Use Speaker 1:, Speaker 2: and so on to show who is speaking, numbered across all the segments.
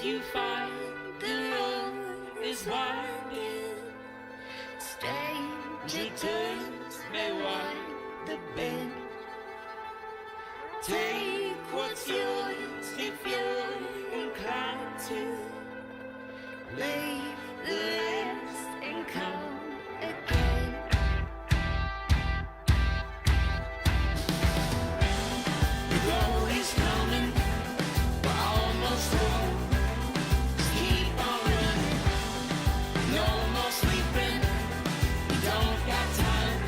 Speaker 1: you find the road is winding. Stranger turns may wind the bend. Take what's yours if you're inclined to. Leave the rest and come again. The road is coming, we're almost home. Just keep on running, no more sleeping. We don't got time,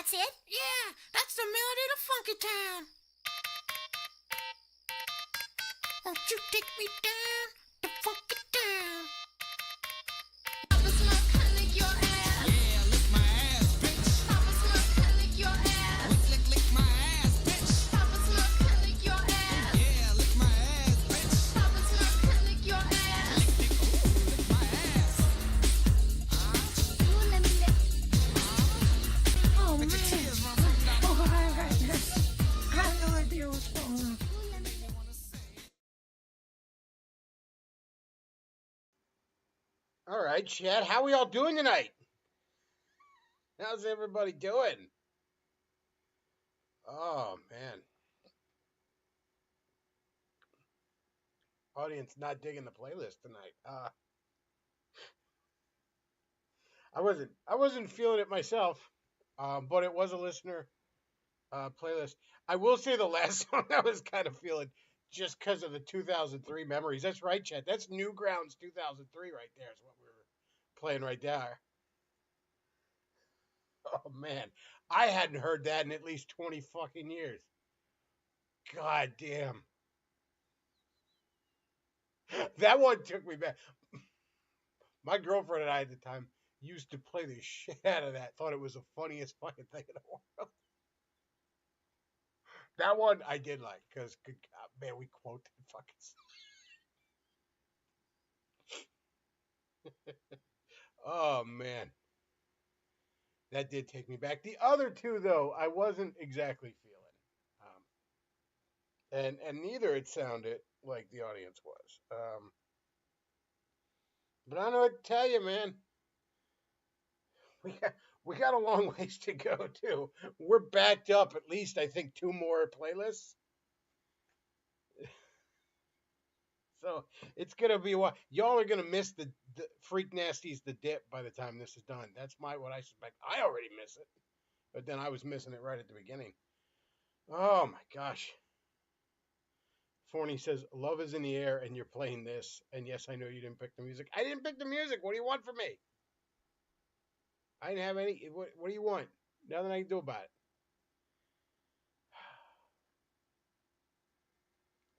Speaker 2: That's it?
Speaker 1: Yeah, that's the melody to Funky Town. Won't you take me down to Funky Town?
Speaker 2: Papa Smoke, lick your ass.
Speaker 1: Yeah, lick my ass, bitch.
Speaker 2: Papa Smoke, lick your ass.
Speaker 1: Lick my ass, bitch.
Speaker 2: Papa Smoke, lick your ass.
Speaker 1: Yeah, lick my ass, bitch.
Speaker 2: Papa Smoke, lick your ass.
Speaker 1: Lick my ass.
Speaker 2: Ooh, let me lick.
Speaker 3: Oh
Speaker 1: Make
Speaker 3: man.
Speaker 1: your tears run down.
Speaker 3: Oh, I had no idea what's going on.
Speaker 2: Ooh, let me lick.
Speaker 4: All right, Chad, how we all doing tonight? How's everybody doing? Oh, man. Audience not digging the playlist tonight. I wasn't feeling it myself, but it was a listener playlist. I will say the last song I was kind of feeling just because of the 2003 memories. That's right, Chad. That's Newgrounds 2003 right there is what we were playing right there. Oh man, I hadn't heard that in at least 20 fucking years. God damn. That one took me back. My girlfriend and I at the time used to play the shit out of that. Thought it was the funniest fucking thing in the world. That one I did like because, good God, man, we quote that fucking stuff. Oh man, that did take me back. The other two though, I wasn't exactly feeling, and neither it sounded like the audience was. But I don't know what to tell you, man. We got, we got a long ways to go too. We're backed up at least I think two more playlists. So it's gonna be what y'all are gonna miss the Freak Nasties the dip by the time this is done. That's what I suspect. I already miss it, but then I was missing it right at the beginning. Oh my gosh. Forney says, "Love is in the air," and you're playing this. And yes, I know you didn't pick the music. I didn't pick the music. What do you want from me? I didn't have any. What do you want? Nothing I can do about it.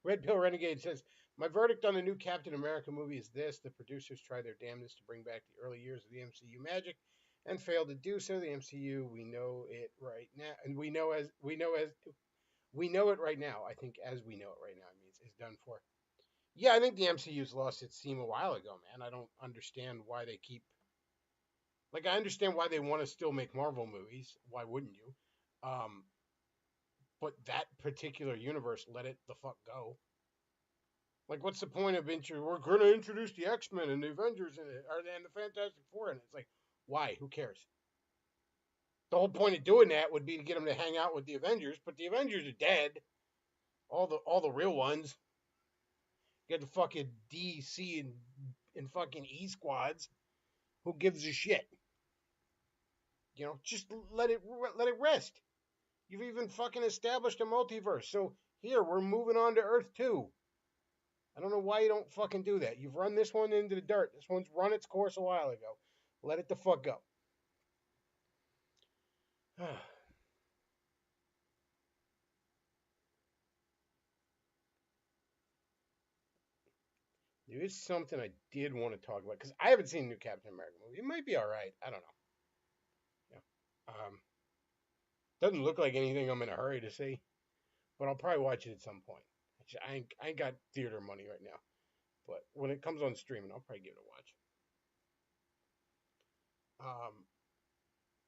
Speaker 4: Red Pill Renegade says, "My verdict on the new Captain America movie is this: the producers tried their damnedest to bring back the early years of the MCU magic, and failed to do so. The MCU, we know it right now, and we know it right now. I think as we know it right now, it means is done for. Yeah, I think the MCU's lost its steam a while ago, man. I don't understand why they keep I understand why they want to still make Marvel movies. Why wouldn't you? Um, but that particular universe, let it the fuck go. Like, what's the point of we're going to introduce the X-Men and the Avengers in it, and the Fantastic Four in it? It's like, why? Who cares? The whole point of doing that would be to get them to hang out with the Avengers, but the Avengers are dead. All the real ones. You got the fucking DC and fucking E squads. Who gives a shit? Just let it rest. You've even fucking established a multiverse. So here, we're moving on to Earth 2. I don't know why you don't fucking do that. You've run this one into the dirt. This one's run its course a while ago. Let it the fuck go. There is something I did want to talk about because I haven't seen the new Captain America movie. It might be all right. I don't know. Yeah. Doesn't look like anything I'm in a hurry to see, but I'll probably watch it at some point. I ain't got theater money right now, but when it comes on streaming, I'll probably give it a watch.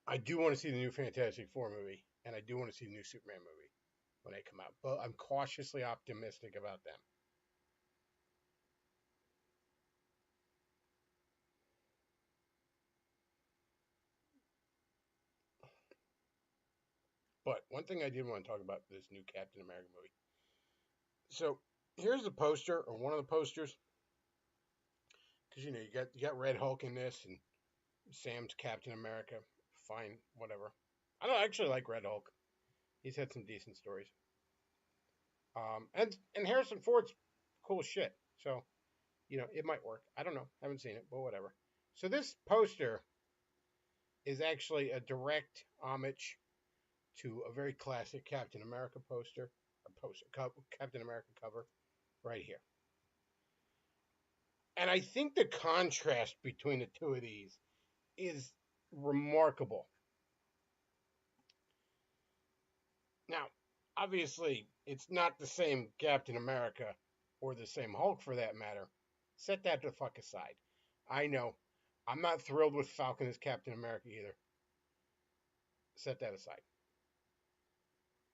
Speaker 4: I do want to see the new Fantastic Four movie, and I do want to see the new Superman movie when they come out, but I'm cautiously optimistic about them. But one thing I did want to talk about this new Captain America movie. So here's the poster, or one of the posters, because you got Red Hulk in this, and Sam's Captain America. Fine, whatever. I don't actually like Red Hulk. He's had some decent stories. And Harrison Ford's cool as shit. So it might work. I don't know. Haven't seen it, but whatever. So this poster is actually a direct homage. to a very classic Captain America poster, Captain America cover, right here. And I think the contrast between the two of these is remarkable. Now, obviously, it's not the same Captain America or the same Hulk for that matter. Set that the fuck aside. I know. I'm not thrilled with Falcon as Captain America either. Set that aside.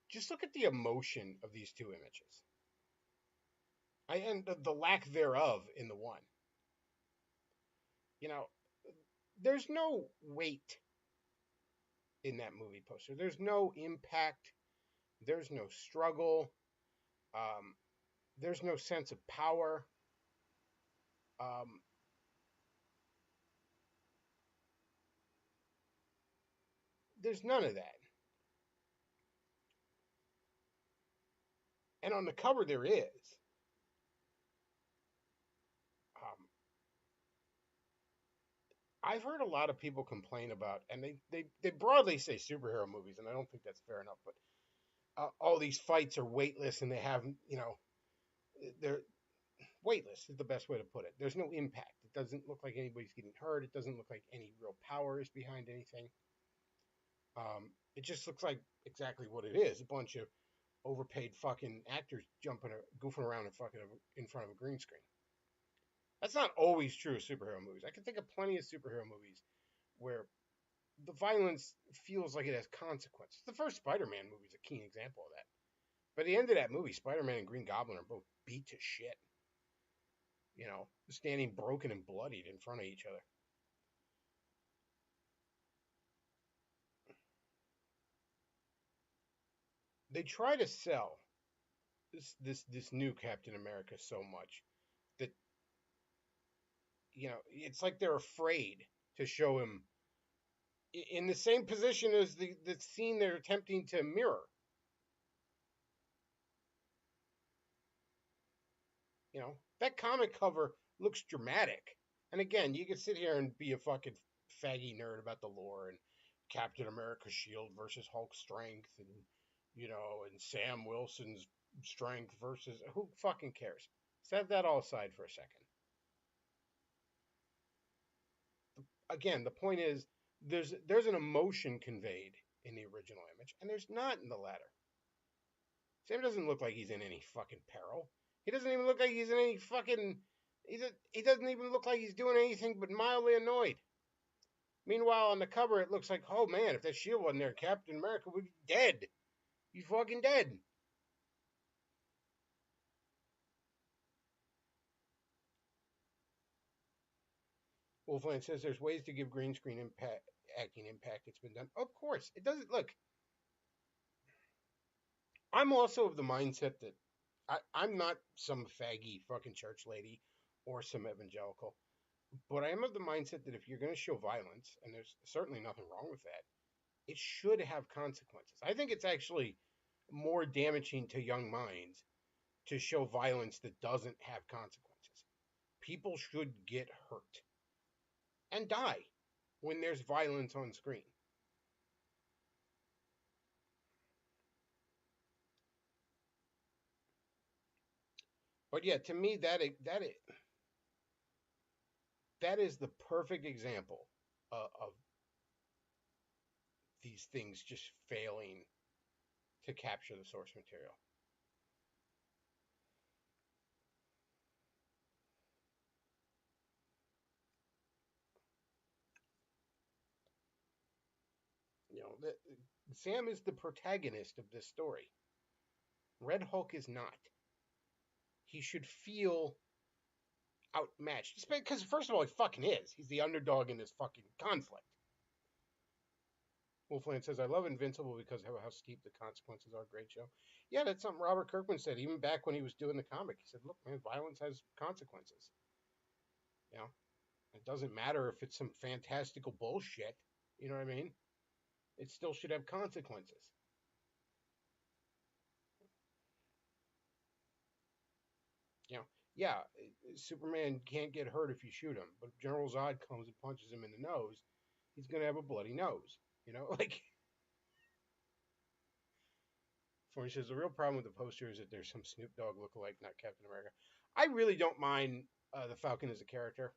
Speaker 4: Just look at the emotion of these two images. And the lack thereof in the one. You know, there's no weight in that movie poster. There's no impact. There's no struggle. There's no sense of power. There's none of that. And on the cover, there is. I've heard a lot of people complain about, and they broadly say superhero movies, and I don't think that's fair enough, but all these fights are weightless and they have, they're weightless is the best way to put it. There's no impact. It doesn't look like anybody's getting hurt. It doesn't look like any real power is behind anything. It just looks like exactly what it is. A bunch of overpaid fucking actors goofing around in front of a green screen. That's not always true of superhero movies. I can think of plenty of superhero movies where the violence feels like it has consequences. The first Spider-Man movie is a keen example of that. By the end of that movie, Spider-Man and Green Goblin are both beat to shit. Standing broken and bloodied in front of each other. They try to sell this new Captain America so much that it's like they're afraid to show him in the same position as the scene they're attempting to mirror. That comic cover looks dramatic. And again, you could sit here and be a fucking faggy nerd about the lore and Captain America's shield versus Hulk's strength and Sam Wilson's strength versus who fucking cares? Set that all aside for a second. Again, the point is there's an emotion conveyed in the original image, and there's not in the latter. Sam doesn't look like he's in any fucking peril. He doesn't even look like he's in any fucking... He doesn't even look like he's doing anything but mildly annoyed. Meanwhile, on the cover, it looks like, oh man, if that shield wasn't there, Captain America would be dead. He's fucking dead. Wolfland says there's ways to give green screen acting impact. It's been done. Of course. It doesn't... Look, I'm also of the mindset that I'm not some faggy fucking church lady or some evangelical, but I am of the mindset that if you're going to show violence, and there's certainly nothing wrong with that, it should have consequences. I think it's actually more damaging to young minds to show violence that doesn't have consequences. People should get hurt and die when there's violence on screen. But yeah, to me, that is the perfect example of these things just failing to capture the source material. Sam is the protagonist of this story. Red Hulk is not. He should feel outmatched. Because, first of all, he fucking is. He's the underdog in this fucking conflict. Wolfland says, I love Invincible because of how steep the consequences are. Great show. Yeah, that's something Robert Kirkman said, even back when he was doing the comic. He said, look, man, violence has consequences. It doesn't matter if it's some fantastical bullshit. You know what I mean? It still should have consequences. Yeah, Superman can't get hurt if you shoot him, but if General Zod comes and punches him in the nose, he's going to have a bloody nose. He says the real problem with the poster is that there's some Snoop Dogg lookalike, not Captain America. I really don't mind the Falcon as a character.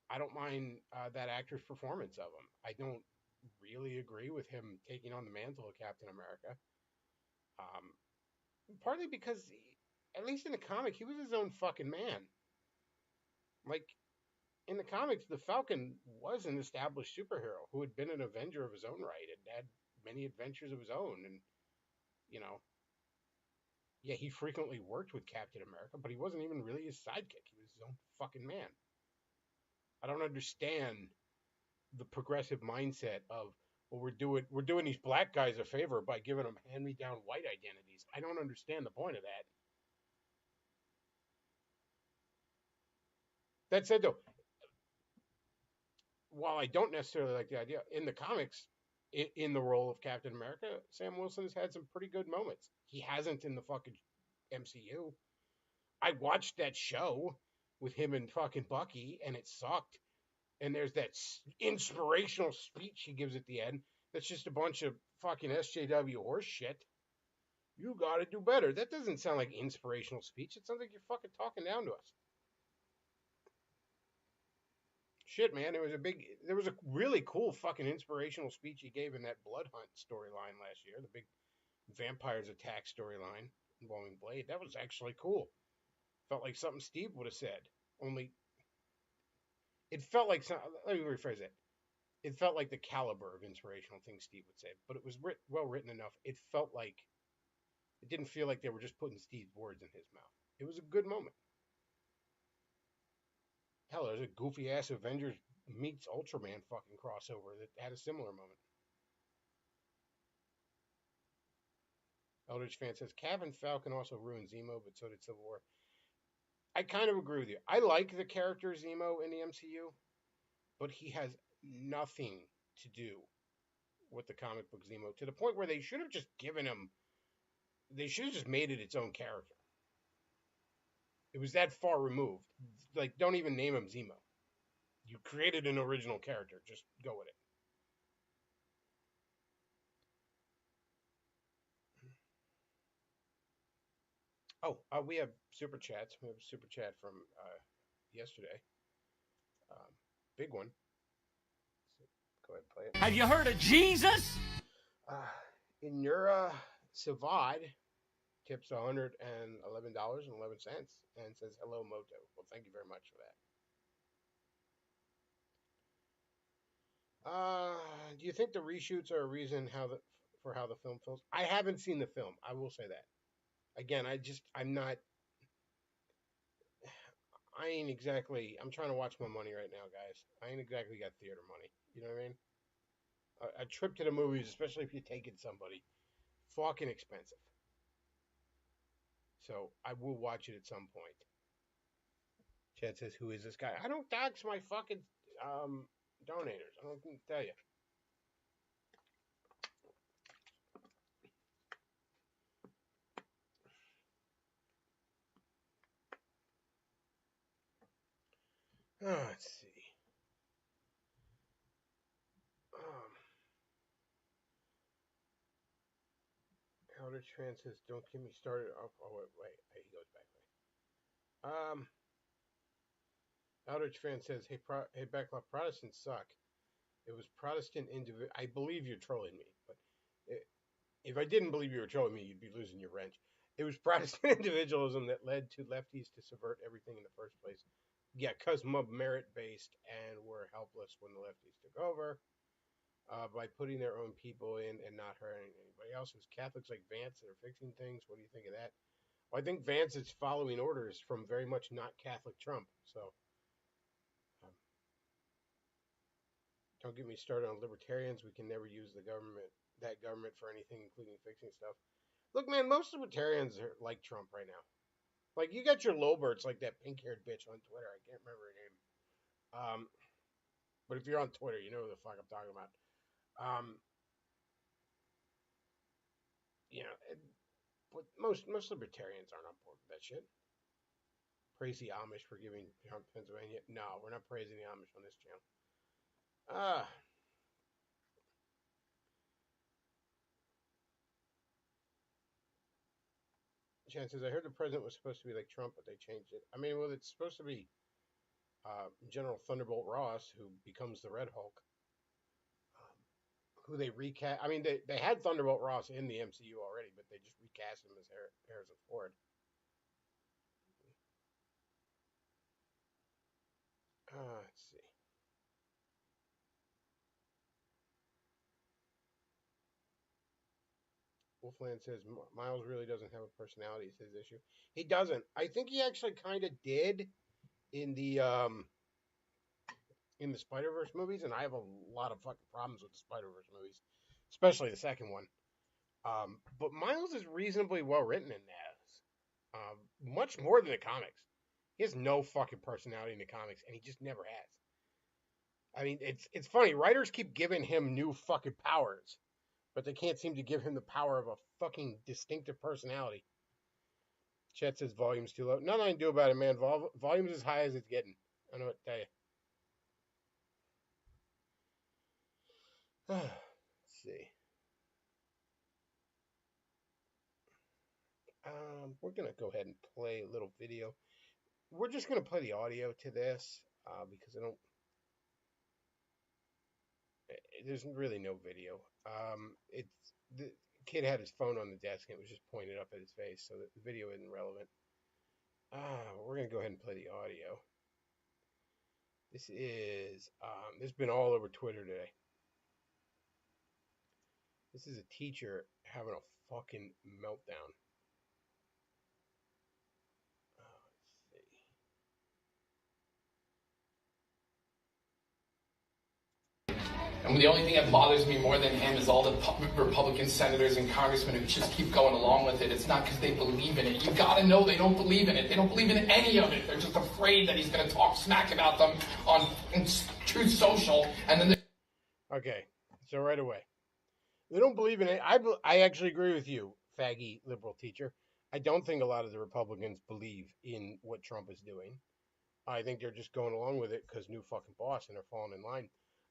Speaker 4: I don't mind that actor's performance of him. I don't really agree with him taking on the mantle of Captain America. Partly because, at least in the comic, he was his own fucking man. Like, in the comics, the Falcon was an established superhero who had been an Avenger of his own right and had many adventures of his own. And, you know, yeah, he frequently worked with Captain America, but he wasn't even really his sidekick. He was his own fucking man. I don't understand the progressive mindset of, well, we're doing these black guys a favor by giving them hand-me-down white identities. I don't understand the point of that. That said, though, while I don't necessarily like the idea, in the comics, in the role of Captain America, Sam Wilson has had some pretty good moments. He hasn't in the fucking MCU. I watched that show with him and fucking Bucky, and it sucked. And there's that inspirational speech he gives at the end that's just a bunch of fucking SJW horse shit. You gotta do better. That doesn't sound like inspirational speech. It sounds like you're fucking talking down to us. Shit, man, there was a really cool fucking inspirational speech he gave in that Blood Hunt storyline last year, the big vampires attack storyline involving Blade. That was actually cool. Felt like something Steve would have said. Only, it felt like let me rephrase that. It felt like the caliber of inspirational things Steve would say, but it was well written enough. It didn't feel like they were just putting Steve's words in his mouth. It was a good moment. Hell, there's a goofy ass Avengers meets Ultraman fucking crossover that had a similar moment. Eldritch fan says Captain Falcon also ruined Zemo, but so did Civil War. I kind of agree with you. I like the character Zemo in the MCU, but he has nothing to do with the comic book Zemo, to the point where they should have just made it its own character. It was that far removed. Like, don't even name him Zemo. You created an original character. Just go with it. Oh, we have super chats. We have a super chat from yesterday. Big one. So go ahead and play it.
Speaker 1: Have you heard of Jesus?
Speaker 4: Inura Savad tips $111.11 and says, hello, Moto. Well, thank you very much for that. Do you think the reshoots are a reason for how the film feels? I haven't seen the film. I will say that. Again, I'm trying to watch my money right now, guys. I ain't exactly got theater money. You know what I mean? A trip to the movies, especially if you're taking somebody, fucking expensive. So I will watch it at some point. Chad says, who is this guy? I don't dox my fucking donators. I don't think to tell you. Let's see. Elder Tran says, don't get me started. Oh, wait. He goes back. Elder Tran says, hey, Backlog, Protestants suck. It was Protestant individual. I believe you're trolling me, but if I didn't believe you were trolling me, you'd be losing your wrench. It was Protestant individualism that led to lefties to subvert everything in the first place. Yeah, because merit-based and were helpless when the lefties took over by putting their own people in and not hurting anybody else. It was Catholics like Vance that are fixing things. What do you think of that? Well, I think Vance is following orders from very much not Catholic Trump. So don't get me started on libertarians. We can never use that government for anything, including fixing stuff. Look, man, most libertarians are like Trump right now. Like, you got your Lowberts, like that pink-haired bitch on Twitter. I can't remember her name. But if you're on Twitter, you know who the fuck I'm talking about. But most libertarians aren't on board with that shit. Praise the Amish for giving Trump Pennsylvania. No, we're not praising the Amish on this channel. Chan says, I heard the president was supposed to be like Trump, but they changed it. I mean, well, it's supposed to be General Thunderbolt Ross, who becomes the Red Hulk, who they recast. I mean, they had Thunderbolt Ross in the MCU already, but they just recast him as Harrison Ford. Let's see. Wolfland says Miles really doesn't have a personality. It's his issue. He doesn't. I think he actually kind of did in the Spider-Verse movies, and I have a lot of fucking problems with the Spider-Verse movies, especially the second one. But Miles is reasonably well written in that, much more than the comics. He has no fucking personality in the comics, and he just never has. I mean, it's funny. Writers keep giving him new fucking powers, but they can't seem to give him the power of a fucking distinctive personality. Chet says volume's too low. Nothing I can do about it, man. Volume's as high as it's getting. I don't know what to tell you. Let's see. We're going to go ahead and play a little video. We're just going to play the audio to this because there's really no video. The kid had his phone on the desk and it was just pointed up at his face, so the video isn't relevant. We're going to go ahead and play the audio. This has been all over Twitter today. This is a teacher having a fucking meltdown.
Speaker 5: And the only thing that bothers me more than him is all the Republican senators and congressmen who just keep going along with it. It's not because they believe in it. You gotta know they don't believe in it. They don't believe in any of it. They're just afraid that he's gonna talk smack about them on Truth Social, and then
Speaker 4: Okay, so right away. They don't believe in it. I actually agree with you, faggy liberal teacher. I don't think a lot of the Republicans believe in what Trump is doing. I think they're just going along with it because new fucking boss and they're falling in line.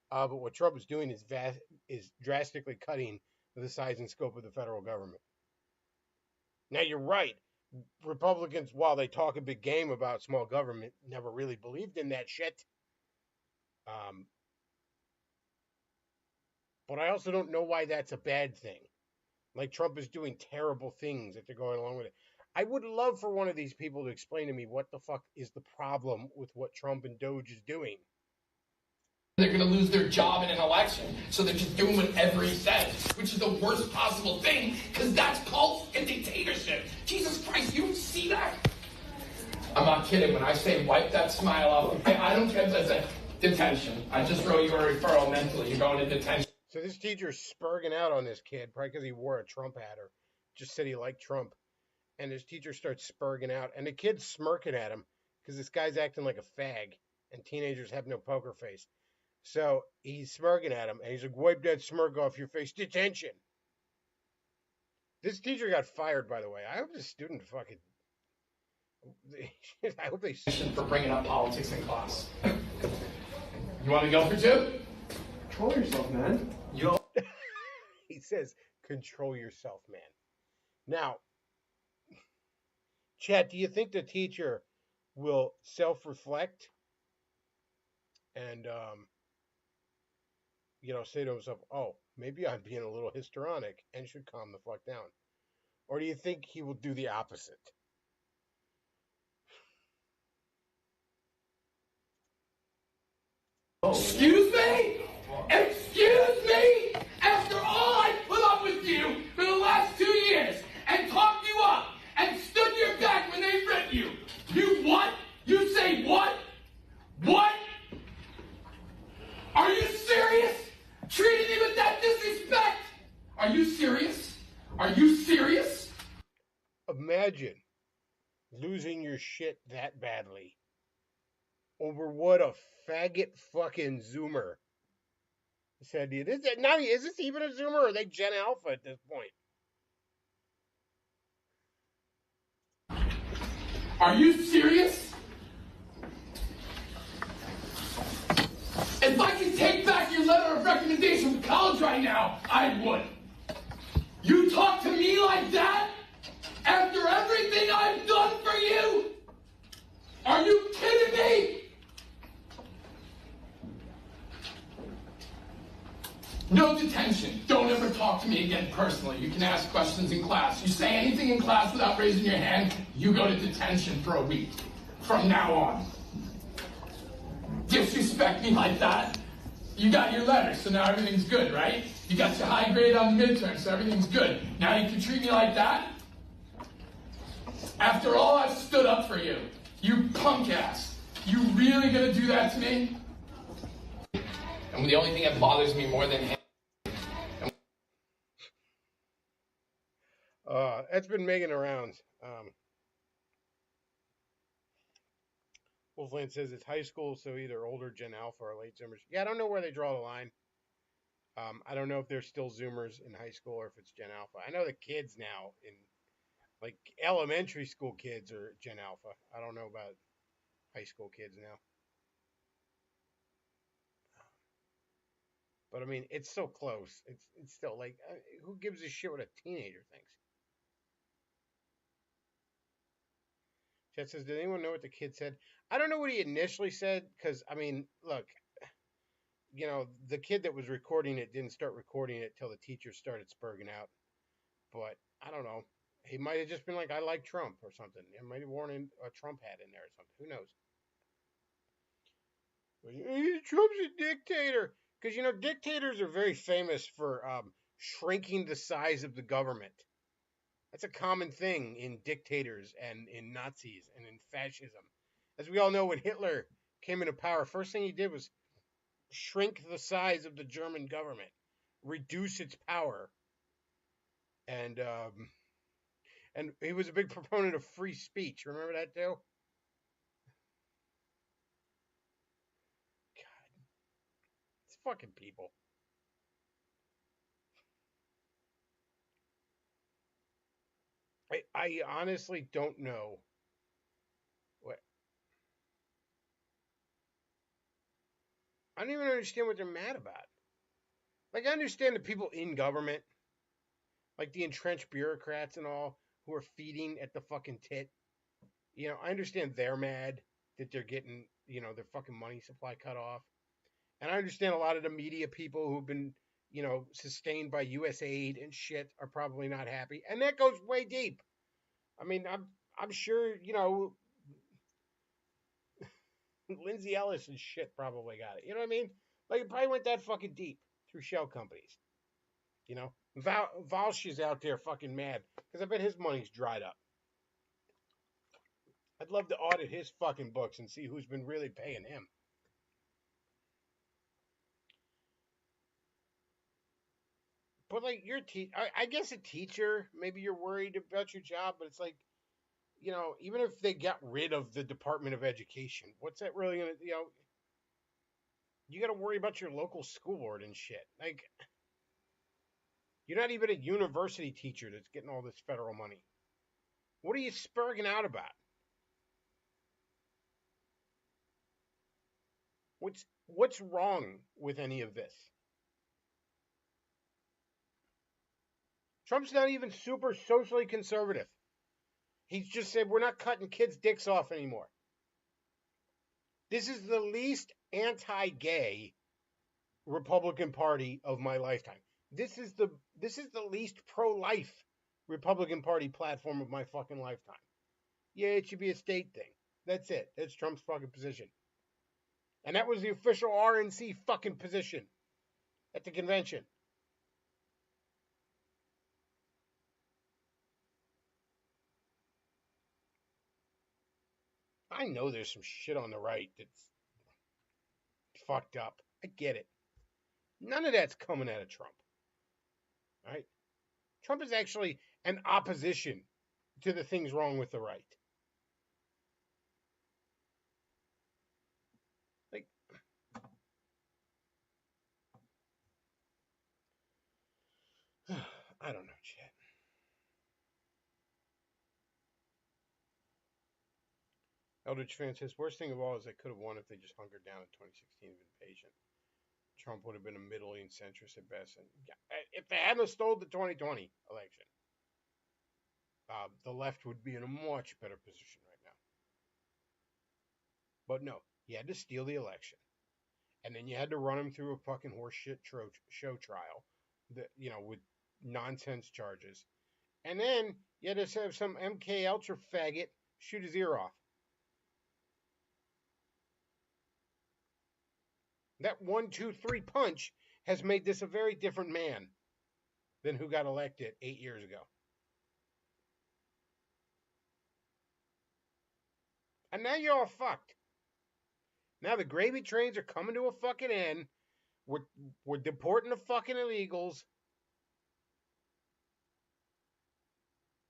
Speaker 4: But what Trump is doing is drastically cutting the size and scope of the federal government. Now, you're right. Republicans, while they talk a big game about small government, never really believed in that shit. But I also don't know why that's a bad thing. Like, Trump is doing terrible things that they're going along with it. I would love for one of these people to explain to me what the fuck is the problem with what Trump and Doge is doing.
Speaker 5: they're going to lose their job in an election. So they're just doing whatever he says, which is the worst possible thing, because that's cult and dictatorship. Jesus Christ, you see that? I'm not kidding. When I say wipe that smile off, I don't care if I say detention. I just wrote you a referral mentally. You're going to detention.
Speaker 4: So this teacher's spurging out on this kid, probably because he wore a Trump hat or just said he liked Trump. And his teacher starts spurging out. And the kid's smirking at him because this guy's acting like a fag. And teenagers have no poker face. So he's smirking at him. And he's like, wipe that smirk off your face. Detention. This teacher got fired, by the way. I hope this student fucking... I hope they...
Speaker 5: For bringing up politics in class. You want to go for two?
Speaker 6: Control yourself, man.
Speaker 4: He says, control yourself, man. Now, Chat, do you think the teacher will self-reflect and, say to himself, oh, maybe I'm being a little histrionic and should calm the fuck down? Or do you think he will do the opposite?
Speaker 5: Excuse me? Excuse me? After all I put up with you for the last 2 years and talked you up and stood your back when they ripped you, you what? You say what? What? Are you serious? Treating me with that disrespect? Are you serious? Are you serious?
Speaker 4: Imagine losing your shit that badly over what a faggot fucking Zoomer said to you. Is this even a Zoomer, or are they Gen Alpha at this point?
Speaker 5: Are you serious? If I could take back your letter of recommendation from college right now, I would. You talk to me like that? After everything everything I've done for you? Are you kidding me? No detention. Don't ever talk to me again personally. You can ask questions in class. You say anything in class without raising your hand, you go to detention for a week. From now on. Disrespect me like that. You got your letter, so now everything's good, right? You got your high grade on the midterm, so everything's good. Now you can treat me like that? After all I've stood up for you, you punk ass. You really gonna do that to me? And the only thing that bothers me more than him.
Speaker 4: That's been making the rounds. Wolfland says it's high school, so either older Gen Alpha or late Zoomers. Yeah, I don't know where they draw the line. I don't know if they're still Zoomers in high school or if it's Gen Alpha. I know the kids now in like elementary school kids are Gen Alpha. I don't know about high school kids now. But I mean, it's so close. It's still like, who gives a shit what a teenager thinks? Chet says, did anyone know what the kid said? I don't know what he initially said, because, I mean, look, you know, the kid that was recording it didn't start recording it till the teacher started spurging out. But, I don't know. He might have just been like, I like Trump or something. He might have worn a Trump hat in there or something. Who knows? Trump's a dictator. Because, you know, dictators are very famous for shrinking the size of the government. That's a common thing in dictators and in Nazis and in fascism. As we all know, when Hitler came into power, first thing he did was shrink the size of the German government, reduce its power. And he was a big proponent of free speech. Remember that too? Fucking people. I honestly don't know what. I don't even understand what they're mad about. Like, I understand the people in government, like the entrenched bureaucrats and all, who are feeding at the fucking tit. You know, I understand they're mad that they're getting, you know, their fucking money supply cut off. And I understand a lot of the media people who've been, you know, sustained by U.S. aid and shit are probably not happy. And that goes way deep. I mean, I'm sure, you know, Lindsay Ellis and shit probably got it. You know what I mean? Like, it probably went that fucking deep through shell companies. You know? Walsh is out there fucking mad because I bet his money's dried up. I'd love to audit his fucking books and see who's been really paying him. But, like, I guess a teacher, maybe you're worried about your job, but it's like, you know, even if they got rid of the Department of Education, what's that really going to, you know, you got to worry about your local school board and shit. Like, you're not even a university teacher that's getting all this federal money. What are you spurging out about? What's wrong with any of this? Trump's not even super socially conservative. He's just said, we're not cutting kids' dicks off anymore. This is the least anti-gay Republican Party of my lifetime. This is the least pro-life Republican Party platform of my fucking lifetime. Yeah, it should be a state thing. That's it. That's Trump's fucking position. And that was the official RNC fucking position at the convention. I know there's some shit on the right that's fucked up. I get it. None of that's coming out of Trump. All right? Trump is actually an opposition to the things wrong with the right. Like, I don't know, Chad. Eldridge fan says, worst thing of all is they could have won if they just hunkered down in 2016 and been patient. Trump would have been a middling centrist at best. And if they hadn't stole the 2020 election. the left would be in a much better position right now. But no, you had to steal the election, and then you had to run him through a fucking horseshit show trial, that with nonsense charges, and then you had to have some MK Ultra faggot shoot his ear off. That 1, 2, 3 punch has made this a very different man than who got elected 8 years ago. And now you're all fucked. Now the gravy trains are coming to a fucking end. We're deporting the fucking illegals.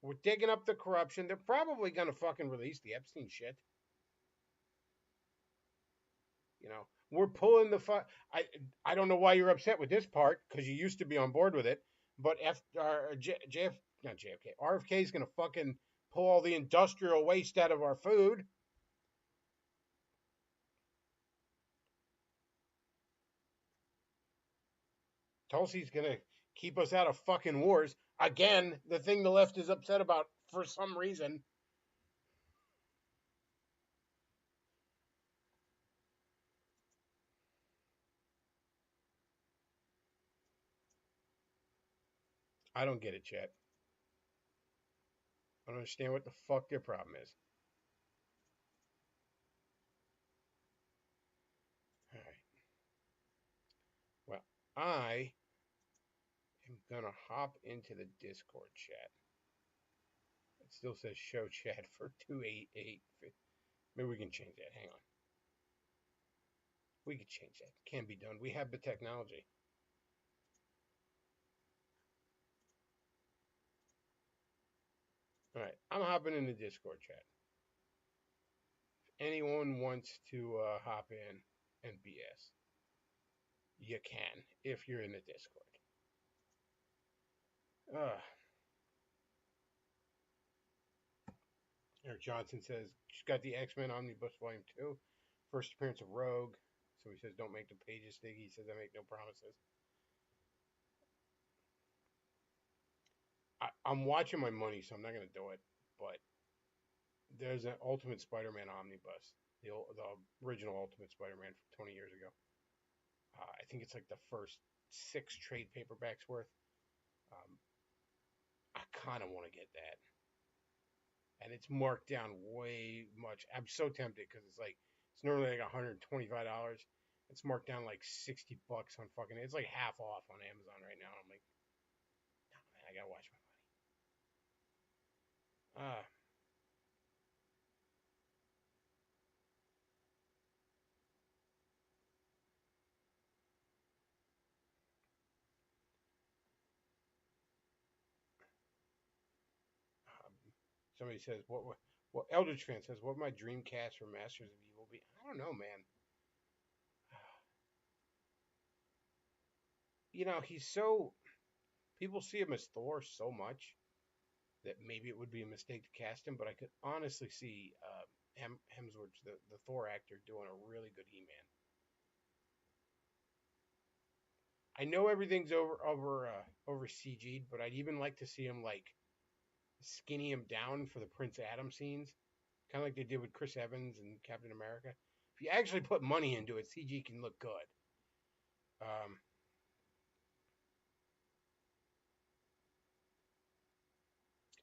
Speaker 4: We're digging up the corruption. They're probably going to fucking release the Epstein shit. We're pulling the I don't know why you're upset with this part, because you used to be on board with it. But RFK is going to fucking pull all the industrial waste out of our food. Tulsi's going to keep us out of fucking wars. Again, the thing the left is upset about for some reason. I don't get it, chat. I don't understand what the fuck their problem is. All right. Well, I am going to hop into the Discord chat. It still says show chat for 288. Maybe we can change that. Hang on. We could change that. Can be done. We have the technology. All right. I'm hopping in the Discord chat. If anyone wants to hop in and BS, you can if you're in the Discord. Eric Johnson says she's got the X-Men Omnibus Volume 2. First appearance of Rogue. So he says, don't make the pages sticky. He says, I make no promises. I'm watching my money, so I'm not going to do it. But there's an Ultimate Spider-Man Omnibus. The original Ultimate Spider-Man from 20 years ago. I think it's like the first 6 trade paperbacks worth. I kind of want to get that. And it's marked down way much. I'm so tempted because it's normally like $125. It's marked down like $60 on fucking. It's like half off on Amazon right now. I'm like, no, man, I gotta watch my money. Somebody says, what Eldritch fan says, what my dream cast for Masters of Evil be? I don't know, man. He's so... People see him as Thor so much that maybe it would be a mistake to cast him, but I could honestly see Hemsworth, the Thor actor, doing a really good He-Man. I know everything's over CG'd, but I'd even like to see him, skinny him down for the Prince Adam scenes, kind of like they did with Chris Evans and Captain America. If you actually put money into it, CG can look good.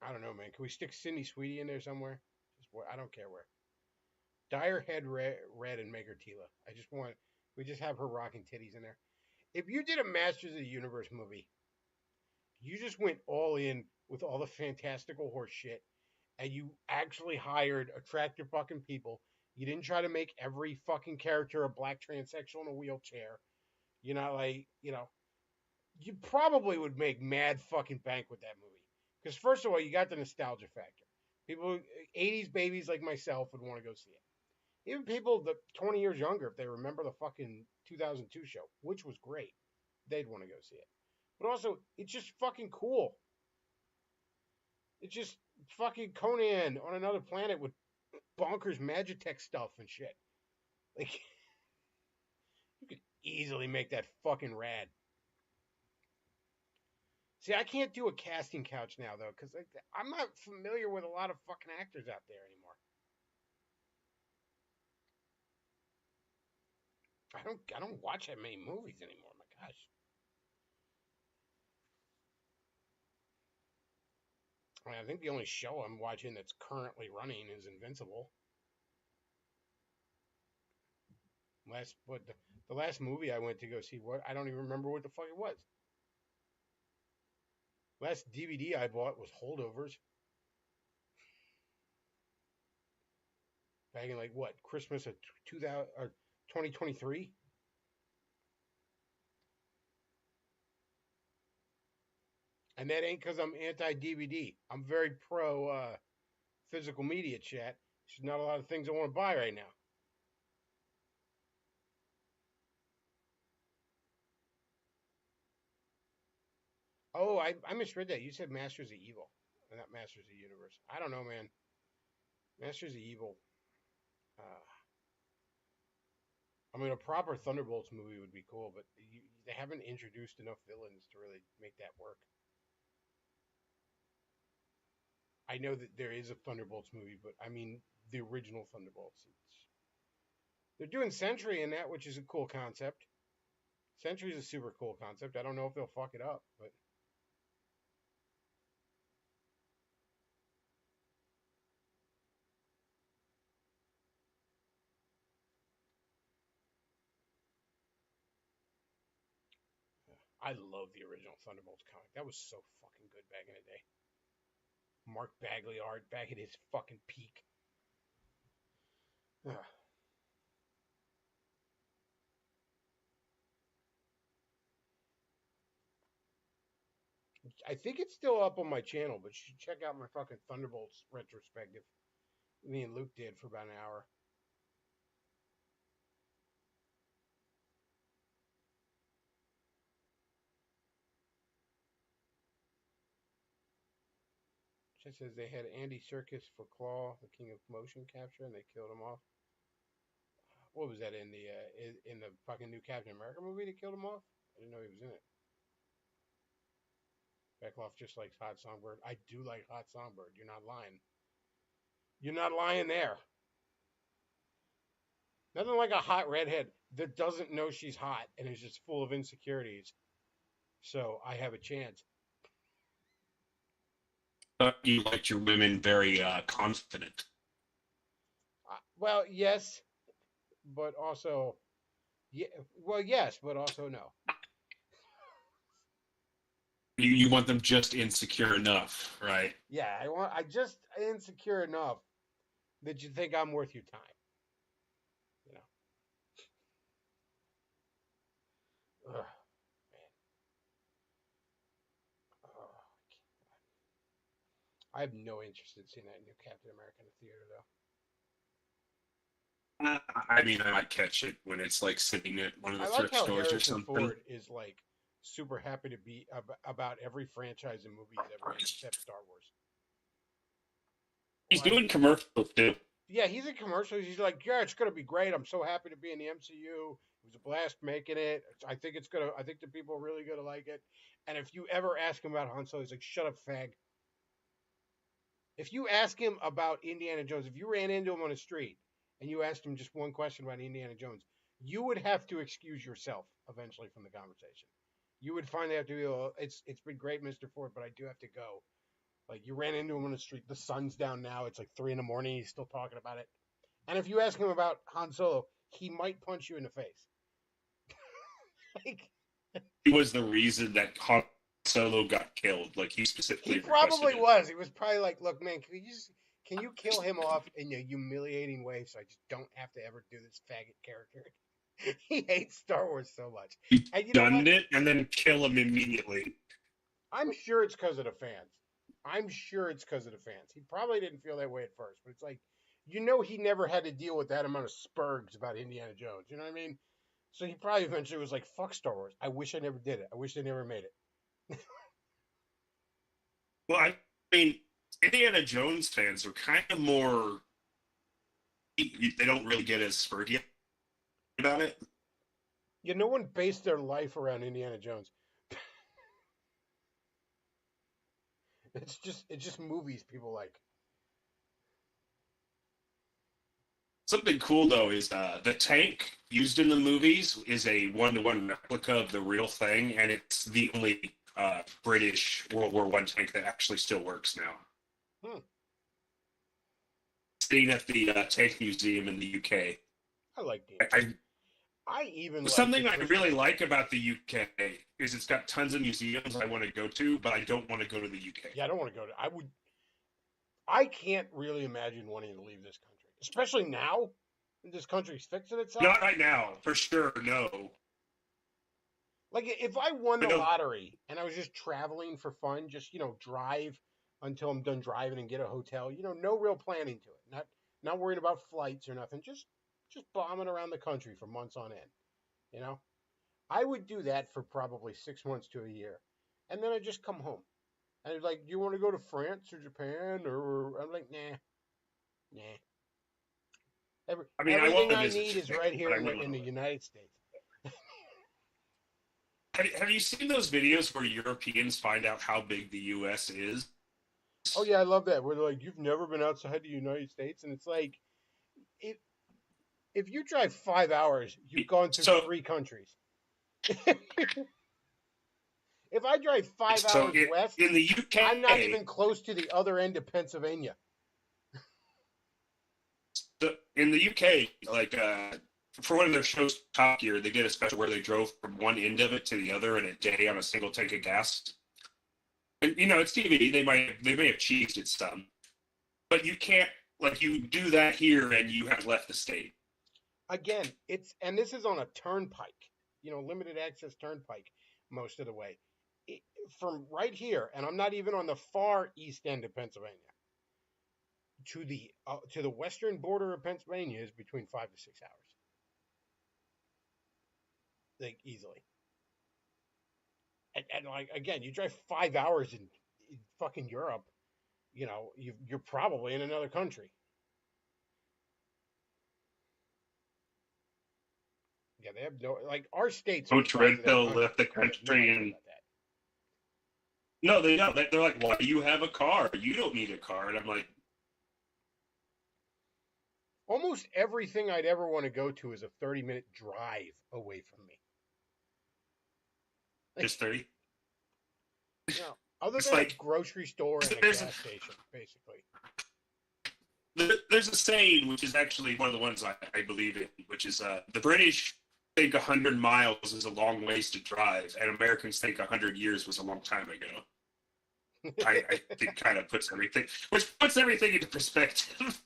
Speaker 4: I don't know, man. Can we stick Sydney Sweetie in there somewhere? I don't care where. Dye her head red and make her Tila. We just have her rocking titties in there. If you did a Masters of the Universe movie, you just went all in with all the fantastical horse shit, and you actually hired attractive fucking people. You didn't try to make every fucking character a black transsexual in a wheelchair. You probably would make mad fucking bank with that movie. Because first of all, you got the nostalgia factor. People, 80s babies like myself would want to go see it. Even people that 20 years younger, if they remember the fucking 2002 show, which was great, they'd want to go see it. But also, it's just fucking cool. It's just fucking Conan on another planet with bonkers Magitech stuff and shit. You could easily make that fucking rad. See, I can't do a casting couch now though, because I'm not familiar with a lot of fucking actors out there anymore. I don't watch that many movies anymore. My gosh. I mean, I think the only show I'm watching that's currently running is Invincible. The last movie I went to go see, what I don't even remember what the fuck it was. Last DVD I bought was Holdovers. Back in like what, Christmas of 2000 or 2023. And that ain't because I'm anti-DVD. I'm very pro physical media, chat. There's not a lot of things I want to buy right now. Oh, I misread that. You said Masters of Evil, not Masters of the Universe. I don't know, man. Masters of Evil. I mean, a proper Thunderbolts movie would be cool, but they haven't introduced enough villains to really make that work. I know that there is a Thunderbolts movie, but I mean the original Thunderbolts. They're doing Sentry in that, which is a cool concept. Sentry is a super cool concept. I don't know if they'll fuck it up, but I love the original Thunderbolts comic. That was so fucking good back in the day. Mark Bagley art back at his fucking peak. Ugh. I think it's still up on my channel, but you should check out my fucking Thunderbolts retrospective. Me and Luke did for about an hour. It says they had Andy Serkis for Claw, the king of motion capture, and they killed him off. What was that in the fucking new Captain America movie? They killed him off. I didn't know he was in it. Beckloff just likes Hot Songbird. I do like Hot Songbird. You're not lying. You're not lying there. Nothing like a hot redhead that doesn't know she's hot and is just full of insecurities. So I have a chance.
Speaker 7: You liked your women very confident.
Speaker 4: Well, yes, but also, yeah. Well, yes, but also no.
Speaker 7: You want them just insecure enough, right?
Speaker 4: Yeah, I just insecure enough that you think I'm worth your time. You know. Ugh, man. Oh, I have no interest in seeing that new Captain America in the theater, though.
Speaker 7: I mean, I might catch it when it's like sitting at one of the
Speaker 4: I like
Speaker 7: thrift
Speaker 4: how
Speaker 7: stores or
Speaker 4: Harrison
Speaker 7: something.
Speaker 4: Ford is like super happy to be about every franchise and movie he's ever in except Star Wars.
Speaker 7: He's
Speaker 4: Like,
Speaker 7: doing commercials too.
Speaker 4: yeah, he's in commercials. He's like, yeah, it's gonna be great. I'm so happy to be in the MCU. It was a blast making it. I think the people are really gonna like it. And if you ever ask him about Han Solo, he's like, shut up, fag. If you ask him about Indiana Jones, if you ran into him on the street and you asked him just one question about Indiana Jones, you would have to excuse yourself eventually from the conversation. You would find out to be, oh, it's been great, Mr. Ford, but I do have to go. Like, you ran into him on the street. The sun's down now. It's like 3 a.m. He's still talking about it. And if you ask him about Han Solo, he might punch you in the face. Like,
Speaker 7: He was the reason that Han Solo got killed. Like, he specifically
Speaker 4: he probably
Speaker 7: requested it.
Speaker 4: was. He was probably like, look, man, can you kill him off in a humiliating way so I just don't have to ever do this faggot character? He hates Star Wars so much.
Speaker 7: He
Speaker 4: And you know
Speaker 7: done
Speaker 4: what?
Speaker 7: it and then kill him immediately.
Speaker 4: I'm sure it's because of the fans. He probably didn't feel that way at first, but it's like, you know, he never had to deal with that amount of spurgs about Indiana Jones. You know what I mean? So he probably eventually was like, fuck Star Wars. I wish I never did it. I wish I never made it.
Speaker 7: Well, I mean, Indiana Jones fans are kind of more. They don't really get as spurty about it.
Speaker 4: Yeah, no one based their life around Indiana Jones. It's just movies people like.
Speaker 7: Something cool though is the tank used in the movies is a one-to-one replica of the real thing, and it's the only British World War I tank that actually still works now.
Speaker 4: Hmm.
Speaker 7: Sitting at the Tank Museum in the UK.
Speaker 4: I like the.
Speaker 7: I,
Speaker 4: I even like
Speaker 7: something
Speaker 4: the
Speaker 7: I
Speaker 4: Christmas-
Speaker 7: really like about the UK is it's got tons of museums I want to go to, but I don't want to go to the UK.
Speaker 4: Yeah, I don't want to go to. I can't really imagine wanting to leave this country, especially now. This country's fixing itself.
Speaker 7: Not right now, for sure. No.
Speaker 4: Like if I won the
Speaker 7: I know-
Speaker 4: lottery and I was just traveling for fun, just drive until I'm done driving and get a hotel. No real planning to it. Not worrying about flights or nothing. Just bombing around the country for months on end. I would do that for probably 6 months to a year, and then I'd just come home. And I'd like, do you want to go to France or Japan? Or I'm like, nah.
Speaker 7: I mean, I
Speaker 4: everything
Speaker 7: want to
Speaker 4: I
Speaker 7: visit
Speaker 4: need is
Speaker 7: Japan,
Speaker 4: right here
Speaker 7: but I
Speaker 4: in
Speaker 7: wouldn't
Speaker 4: the
Speaker 7: live.
Speaker 4: United States.
Speaker 7: Have you seen those videos where Europeans find out how big the U.S. is?
Speaker 4: Oh yeah, I love that. Where they're like, you've never been outside the United States, and it's like, if you drive 5 hours, you've gone through
Speaker 7: So-
Speaker 4: 3 countries. If I drive 5
Speaker 7: So
Speaker 4: hours west,
Speaker 7: in the UK,
Speaker 4: I'm not even close to the other end of Pennsylvania.
Speaker 7: in the UK, like for one of their shows, Top Gear, they did a special where they drove from one end of it to the other in a day on a single tank of gas. And it's TV. They may have cheesed it some, but you can't you do that here and you have left the state.
Speaker 4: Again, and this is on a turnpike, limited access turnpike most of the way. From right here, and I'm not even on the far east end of Pennsylvania, to the western border of Pennsylvania is between 5 to 6 hours. Like easily. And like again, you drive 5 hours in fucking Europe, you're probably in another country. Yeah, they have no our states. are the
Speaker 7: Coach
Speaker 4: size of their
Speaker 7: Red Pill
Speaker 4: country.
Speaker 7: left the
Speaker 4: They have no
Speaker 7: country
Speaker 4: idea
Speaker 7: and-
Speaker 4: about that.
Speaker 7: No, they don't. They're like, why do you have a car? You don't need a car. And I'm like,
Speaker 4: Almost everything I'd ever want to go to is a 30-minute drive away from me.
Speaker 7: just 30.
Speaker 4: Other
Speaker 7: It's
Speaker 4: than a
Speaker 7: like-
Speaker 4: grocery store and a
Speaker 7: there's
Speaker 4: gas
Speaker 7: a-
Speaker 4: station, basically.
Speaker 7: There's a saying, which is actually one of the ones I believe in, which is the British think 100 miles is a long ways to drive, and Americans think 100 years was a long time ago. I think kind of puts everything into perspective.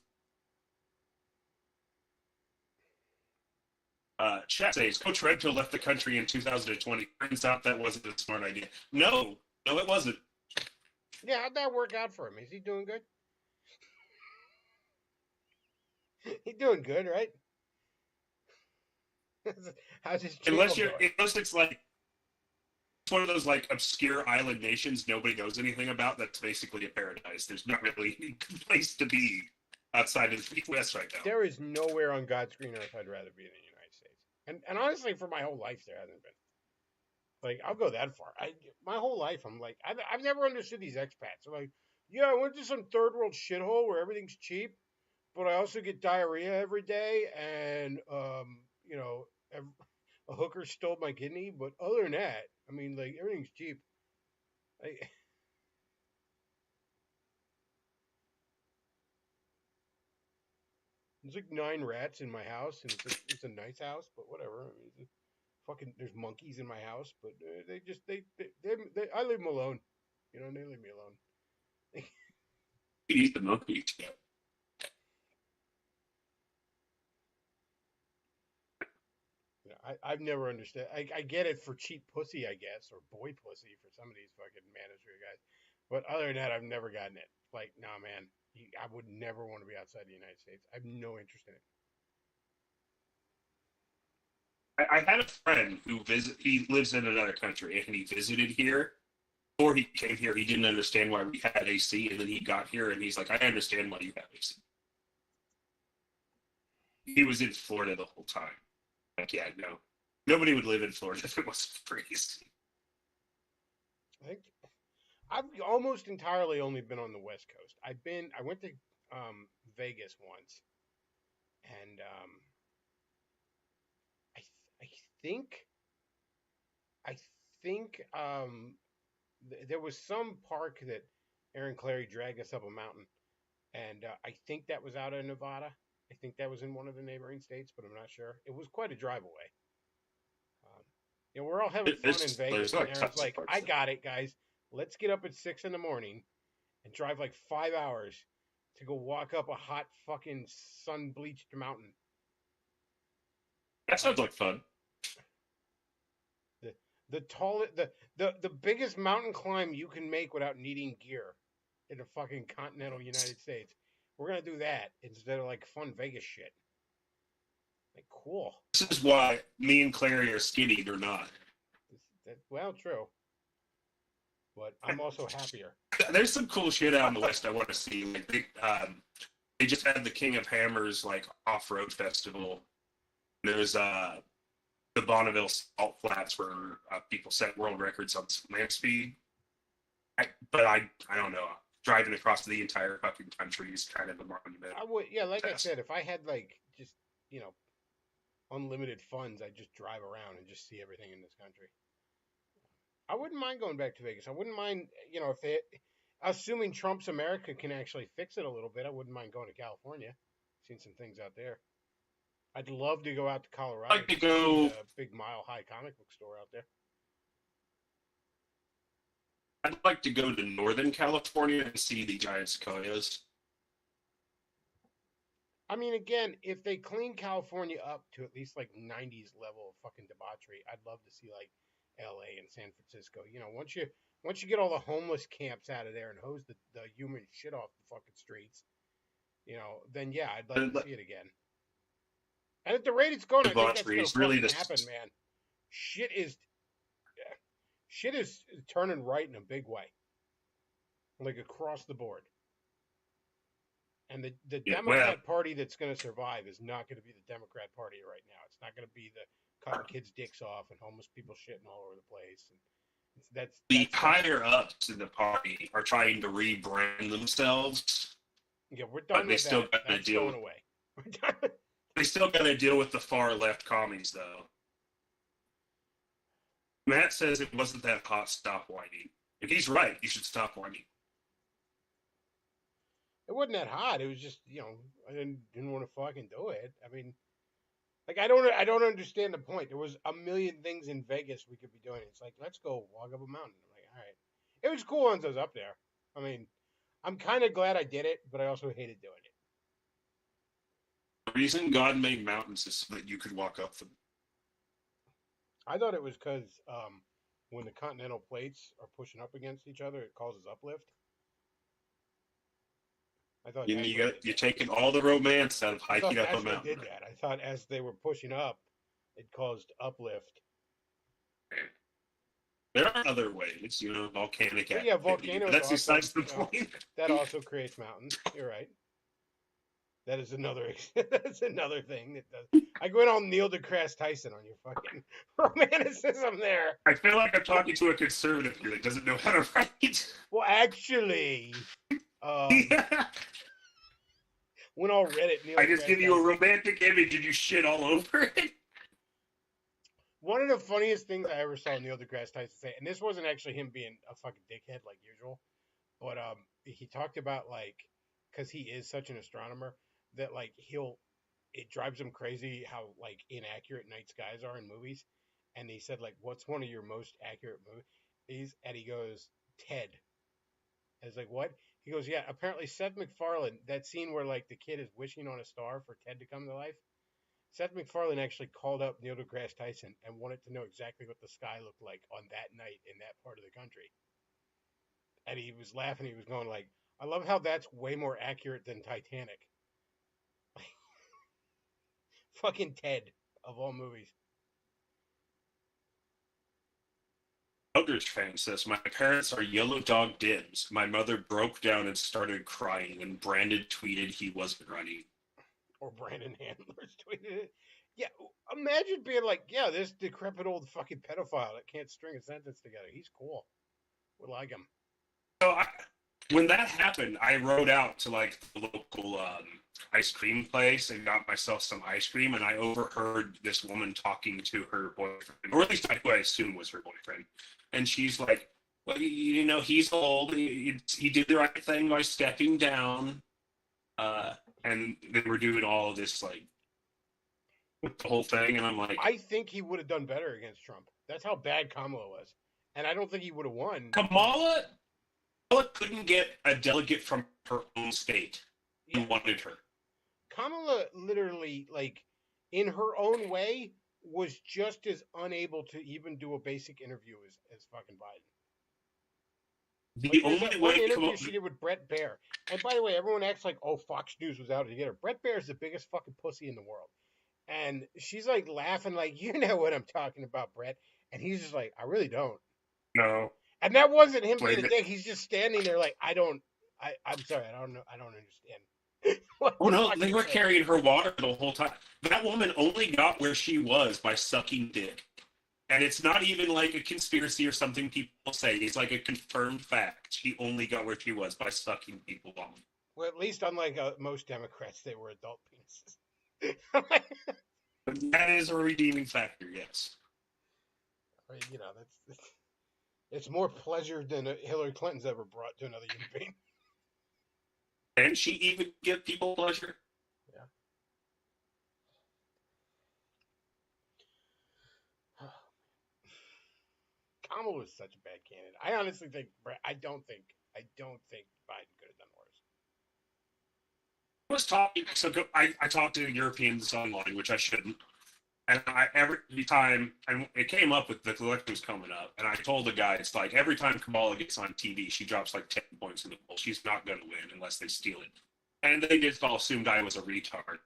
Speaker 7: Chat says Coach Red Pill left the country in 2020. Turns out that wasn't a smart idea. No, it wasn't.
Speaker 4: Yeah, how'd that work out for him? Is he doing good? He's doing good, right? How's his
Speaker 7: Unless
Speaker 4: channel going?
Speaker 7: it's like it's one of those obscure island nations nobody knows anything about. That's basically a paradise. There's not really any place to be outside of the U.S. right now.
Speaker 4: There is nowhere on God's green earth I'd rather be in the United States. And honestly, for my whole life, there hasn't been. I'll go that far. My whole life, I'm like, I've never understood these expats. They're like, yeah, I went to some third world shithole where everything's cheap, but I also get diarrhea every day, and a hooker stole my kidney. But other than that, I mean, everything's cheap. There's 9 rats in my house, and it's a nice house, but whatever. I mean, there's monkeys in my house, but I leave them alone. They leave me alone.
Speaker 7: You eat the monkey.
Speaker 4: I've never understood. I get it for cheap pussy, I guess, or boy pussy for some of these fucking manosphere guys. But other than that, I've never gotten it. Nah, man, I would never want to be outside the United States. I have no interest in it.
Speaker 7: I had a friend who he lives in another country, and he visited here. Before he came here, he didn't understand why we had AC, and then he got here, and he's like, I understand why you have AC. He was in Florida the whole time. Yeah, no. Nobody would live in Florida if it wasn't for AC.
Speaker 4: I've almost entirely only been on the West Coast. I went to Vegas once, and I th- I think I think there was some park that Aaron Clary dragged us up a mountain, and I think that was out of Nevada. I think that was in one of the neighboring states, but I'm not sure. It was quite a drive away. Um, we're all having fun in Vegas,
Speaker 7: There's
Speaker 4: and
Speaker 7: like
Speaker 4: Aaron's
Speaker 7: tons of
Speaker 4: like,
Speaker 7: parks
Speaker 4: "I
Speaker 7: there.
Speaker 4: got it, guys. Let's get up at 6 in the morning and drive like 5 hours to go walk up a hot fucking sun bleached mountain."
Speaker 7: That sounds like fun.
Speaker 4: The the tallest the biggest mountain climb you can make without needing gear in the fucking continental United States. We're gonna do that instead of like fun Vegas shit. Like cool.
Speaker 7: This is why me and Clary are skinny or not.
Speaker 4: Well, true. But I'm also happier.
Speaker 7: There's some cool shit out in the West I want to see. Like they just had the King of Hammers like off-road festival. There's the Bonneville Salt Flats where people set world records on land speed. But I don't know. Driving across the entire fucking country is kind of a monument.
Speaker 4: I would, yeah, like I
Speaker 7: Yes.
Speaker 4: said, if I had like just unlimited funds, I'd just drive around and just see everything in this country. I wouldn't mind going back to Vegas. I wouldn't mind, if they, assuming Trump's America can actually fix it a little bit, I wouldn't mind going to California. Seen some things out there. I'd love to go out to Colorado.
Speaker 7: I'd like to
Speaker 4: just see
Speaker 7: go-
Speaker 4: the big Mile High comic book store out there.
Speaker 7: I'd like to go to Northern California and see the giant sequoias.
Speaker 4: I mean, again, if they clean California up to at least like 90s level of fucking debauchery, I'd love to see like LA and San Francisco. Once you get all the homeless camps out of there and hose the human shit off the fucking streets, then yeah, I'd like to see it again. And at the rate it's going, I think that's
Speaker 7: Debauchery
Speaker 4: gonna
Speaker 7: is really
Speaker 4: fucking
Speaker 7: the-
Speaker 4: happen, man. Shit is turning right in a big way, like across the board. And the
Speaker 7: Yeah,
Speaker 4: Democrat Party that's going to survive is not going to be the Democrat Party right now. It's not going to be the cutting kids' dicks off and homeless people shitting all over the place. And
Speaker 7: The higher ups in the party are trying to rebrand themselves.
Speaker 4: yeah, we're done
Speaker 7: they
Speaker 4: with
Speaker 7: still
Speaker 4: that.
Speaker 7: gotta
Speaker 4: That's
Speaker 7: deal
Speaker 4: going
Speaker 7: with-
Speaker 4: away. We're done with-
Speaker 7: They still got to deal with the far left commies, though. Matt says it wasn't that hot. Stop whining. If he's right, you should stop whining.
Speaker 4: It wasn't that hot. It was just I didn't want to fucking do it. I mean, like I don't understand the point. There was a million things in Vegas we could be doing. It's like let's go walk up a mountain. I'm like, all right, it was cool once I was up there. I mean, I'm kind of glad I did it, but I also hated doing it.
Speaker 7: The reason God made mountains is so that you could walk up them.
Speaker 4: I thought it was because when the continental plates are pushing up against each other, it causes uplift. I thought that's what it
Speaker 7: You're
Speaker 4: did.
Speaker 7: taking all the romance out of
Speaker 4: I thought
Speaker 7: hiking up
Speaker 4: that's
Speaker 7: a
Speaker 4: what
Speaker 7: mountain.
Speaker 4: did that. I thought as they were pushing up, it caused uplift.
Speaker 7: There are other ways, volcanic
Speaker 4: But yeah,
Speaker 7: activity.
Speaker 4: volcanoes
Speaker 7: That's
Speaker 4: also,
Speaker 7: besides the point.
Speaker 4: That also creates mountains. You're right. That is another that's another thing that does. I go in all Neil deGrasse Tyson on your fucking romanticism there.
Speaker 7: I feel like I'm talking to a conservative here that doesn't know how to write.
Speaker 4: Well, actually, when all Reddit Neil
Speaker 7: I just
Speaker 4: deGrasse
Speaker 7: give you a
Speaker 4: Tyson-
Speaker 7: romantic image and you shit all over it.
Speaker 4: One of the funniest things I ever saw Neil deGrasse Tyson say, and this wasn't actually him being a fucking dickhead like usual, but he talked about because he is such an astronomer that it drives him crazy how inaccurate night skies are in movies, and he said what's one of your most accurate movies, and he goes Ted. I was like, what? He goes, yeah, apparently Seth MacFarlane, that scene where the kid is wishing on a star for Ted to come to life. Seth MacFarlane actually called up Neil deGrasse Tyson and wanted to know exactly what the sky looked like on that night in that part of the country. And he was laughing. He was going I love how that's way more accurate than Titanic. Fucking Ted, of all movies.
Speaker 7: Eldridge fan says, my parents are yellow dog dims. My mother broke down and started crying when Brandon tweeted he wasn't running.
Speaker 4: Or Brandon Handler's tweeted it. Yeah, imagine being yeah, this decrepit old fucking pedophile that can't string a sentence together. He's cool. We like him.
Speaker 7: When that happened, I rode out to like the local ice cream place and got myself some ice cream, and I overheard this woman talking to her boyfriend, or at least who I assume was her boyfriend, and she's like, "Well, you know, he's old. He did the right thing by stepping down," and they were doing all of this like with the whole thing, and I'm like,
Speaker 4: I think he would have done better against Trump. That's how bad Kamala was, and I don't think he would have won.
Speaker 7: Kamala couldn't get a delegate from her own state who wanted her.
Speaker 4: Kamala literally, like, in her own way, was just as unable to even do a basic interview as fucking Biden.
Speaker 7: The
Speaker 4: Like, there's
Speaker 7: only
Speaker 4: that one
Speaker 7: way
Speaker 4: interview she did with Brett Baer. And by the way, everyone acts like, oh, Fox News was out to get her. Brett Baer is the biggest fucking pussy in the world. And she's like laughing, like, you know what I'm talking about, Brett. And he's just like, I really don't.
Speaker 7: No.
Speaker 4: And that wasn't him being a
Speaker 7: Wait.
Speaker 4: dick. He's just standing there like, I'm sorry, I don't know. I don't understand. What
Speaker 7: Oh
Speaker 4: the
Speaker 7: no,
Speaker 4: fuck
Speaker 7: they
Speaker 4: is
Speaker 7: were
Speaker 4: that?
Speaker 7: carrying her water the whole time. That woman only got where she was by sucking dick. And it's not even like a conspiracy or something people say. It's like a confirmed fact. She only got where she was by sucking people off.
Speaker 4: Well, at least unlike most Democrats, they were adult penises.
Speaker 7: But that is a redeeming factor, yes.
Speaker 4: You know, it's more pleasure than Hillary Clinton's ever brought to another human being.
Speaker 7: Can she even give people pleasure?
Speaker 4: Yeah. Kamala was such a bad candidate. I honestly think I don't think Biden could have done worse.
Speaker 7: I was talking, so I talked to Europeans online, which I shouldn't. And every time, and it came up with the election was coming up, and I told the guy, it's like every time Kamala gets on TV, she drops like 10 points in the poll. She's not going to win unless they steal it. And they just all assumed I was a retard.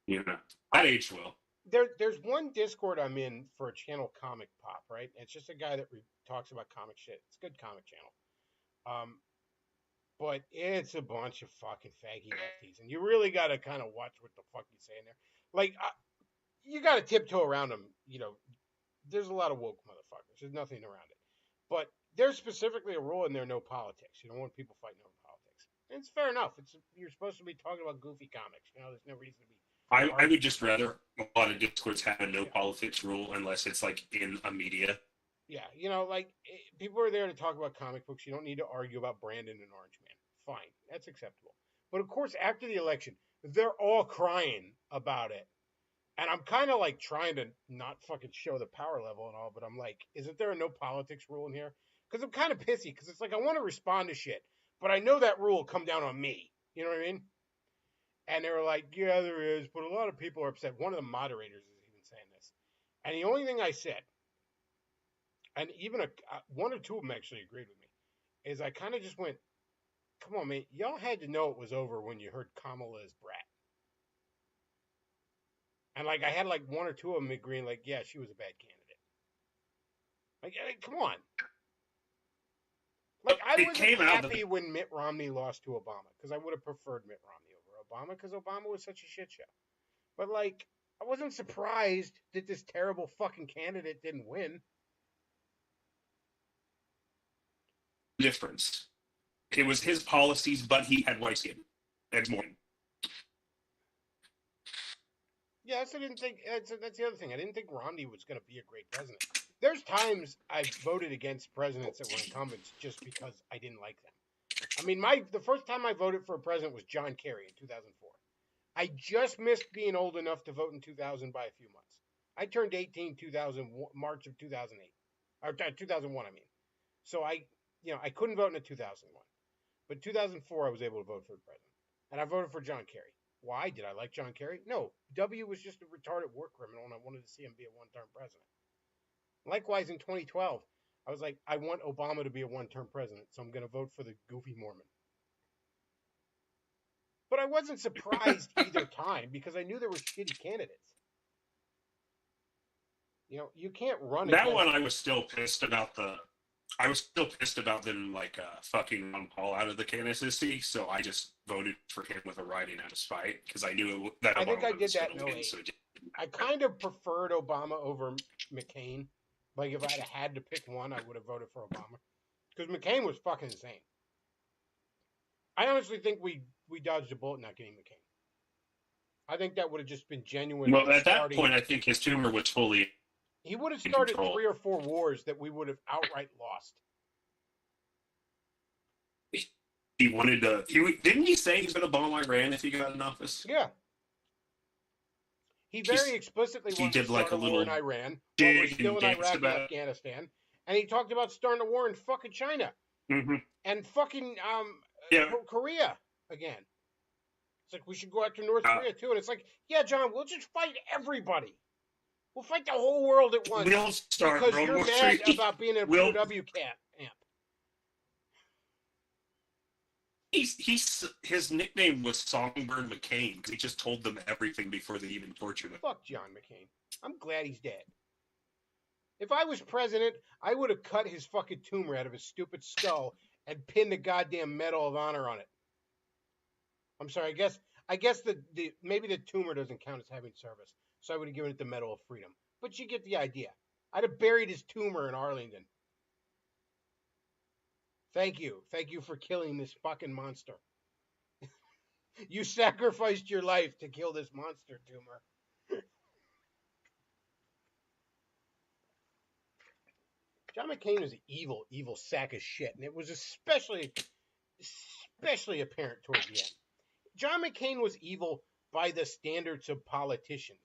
Speaker 7: You know, that aged well.
Speaker 4: There's one Discord I'm in for a channel, Comic Pop, right? It's just a guy that talks about comic shit. It's a good comic channel. But it's a bunch of fucking faggy lefties, and you really got to kind of watch what the fuck you say in there. Like, you got to tiptoe around them. You know, there's a lot of woke motherfuckers. There's nothing around it. But there's specifically a rule in there, no politics. You don't want people fighting over politics. And it's fair enough. You're supposed to be talking about goofy comics. You know, there's no reason to be.
Speaker 7: I would just rather a lot of Discords have a no politics rule unless it's like in a media.
Speaker 4: Yeah, you know, like, people are there to talk about comic books. You don't need to argue about Brandon and Orange Man. Fine, that's acceptable. But of course, after the election, they're all crying about it. And I'm kind of like trying to not fucking show the power level and all, but I'm like, isn't there a no politics rule in here? Because I'm kind of pissy, because it's like I want to respond to shit, but I know that rule will come down on me. You know what I mean? And they were like, yeah, there is, but a lot of people are upset. One of the moderators is even saying this. And the only thing I said, and even one or two of them actually agreed with me, is I kind of just went, come on, man, y'all had to know it was over when you heard Kamala's brat. And like I had like one or two of them agreeing, like, yeah, she was a bad candidate. Like, come on. Like, I
Speaker 7: It
Speaker 4: wasn't
Speaker 7: came out
Speaker 4: happy when Mitt Romney lost to Obama, because I would have preferred Mitt Romney over Obama, because Obama was such a shit show. But like, I wasn't surprised that this terrible fucking candidate didn't win.
Speaker 7: Difference. It was his policies, but he had white skin. That's more.
Speaker 4: Yeah, I didn't think that's the other thing. I didn't think Romney was going to be a great president. There's times I've voted against presidents that were incumbents just because I didn't like them. I mean, the first time I voted for a president was John Kerry in 2004. I just missed being old enough to vote in 2000 by a few months. I turned 18 March of 2008 or 2001. I mean, so I couldn't vote in 2001, but 2004 I was able to vote for the president, and I voted for John Kerry. Why? Did I like John Kerry? No. W was just a retarded war criminal, and I wanted to see him be a one-term president. Likewise, in 2012, I was like, I want Obama to be a one-term president, so I'm going to vote for the goofy Mormon. But I wasn't surprised either time, because I knew there were shitty candidates. You know, you can't run
Speaker 7: That
Speaker 4: against...
Speaker 7: one I was still pissed about them like fucking Ron Paul out of the candidacy, so I just voted for him with a writing out of spite because I knew that Obama
Speaker 4: I think I did
Speaker 7: was
Speaker 4: that in
Speaker 7: gonna win,
Speaker 4: 08.
Speaker 7: so it
Speaker 4: I kind of preferred Obama over McCain. Like, if I had to pick one, I would have voted for Obama. Because McCain was fucking insane. I honestly think we dodged a bullet not getting McCain. I think that would have just been genuine.
Speaker 7: Well, at that
Speaker 4: starting-
Speaker 7: point, I think his tumor was fully.
Speaker 4: he would have
Speaker 7: in
Speaker 4: started
Speaker 7: control.
Speaker 4: 3 or 4 wars that we would have outright lost.
Speaker 7: He wanted to. Didn't he say he's going to bomb Iran if he got in office?
Speaker 4: Yeah. He very explicitly
Speaker 7: he
Speaker 4: wanted
Speaker 7: did
Speaker 4: to
Speaker 7: like
Speaker 4: start
Speaker 7: a
Speaker 4: a war in
Speaker 7: little
Speaker 4: Iran, while
Speaker 7: dig
Speaker 4: we're
Speaker 7: and
Speaker 4: still in
Speaker 7: dance
Speaker 4: Iraq and
Speaker 7: about it.
Speaker 4: Afghanistan, and he talked about starting a war in fucking China
Speaker 7: Mm-hmm.
Speaker 4: and fucking
Speaker 7: Yeah.
Speaker 4: Korea again. It's like we should go after North Korea too, and it's like, yeah, John, we'll just fight everybody. We'll fight the whole world at once
Speaker 7: We'll start
Speaker 4: because
Speaker 7: World
Speaker 4: you're
Speaker 7: War
Speaker 4: mad
Speaker 7: III.
Speaker 4: about being in a
Speaker 7: We'll-
Speaker 4: POW camp.
Speaker 7: His nickname was Songbird McCain because he just told them everything before they even tortured him.
Speaker 4: Fuck John McCain. I'm glad he's dead. If I was president, I would have cut his fucking tumor out of his stupid skull and pinned the goddamn Medal of Honor on it. I'm sorry. I guess the maybe the tumor doesn't count as having service, so I would have given it the Medal of Freedom. But you get the idea. I'd have buried his tumor in Arlington. Thank you for killing this fucking monster. You sacrificed your life to kill this monster tumor. John McCain was an evil sack of shit, and it was especially apparent towards the end. John McCain was evil by the standards of politicians.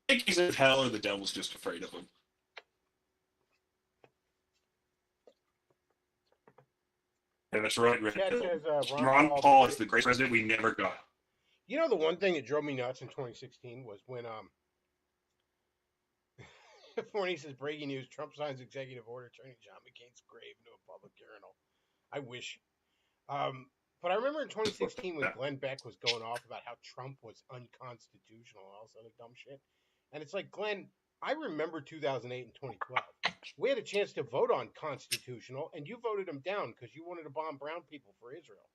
Speaker 7: I think he's in hell or the devil's just afraid of him. Yeah, that's right, Red
Speaker 4: Chad
Speaker 7: Pill.
Speaker 4: says,
Speaker 7: Ron Paul is the great president we never got.
Speaker 4: You know, the one thing that drove me nuts in 2016 was when Forney says, breaking news, Trump signs executive order turning John McCain's grave into a public urinal. I wish. But I remember in 2016 when Glenn Beck was going off about how Trump was unconstitutional and all this other dumb shit. And it's like, Glenn, I remember 2008 and 2012. We had a chance to vote on constitutional, and you voted him down because you wanted to bomb brown people for Israel.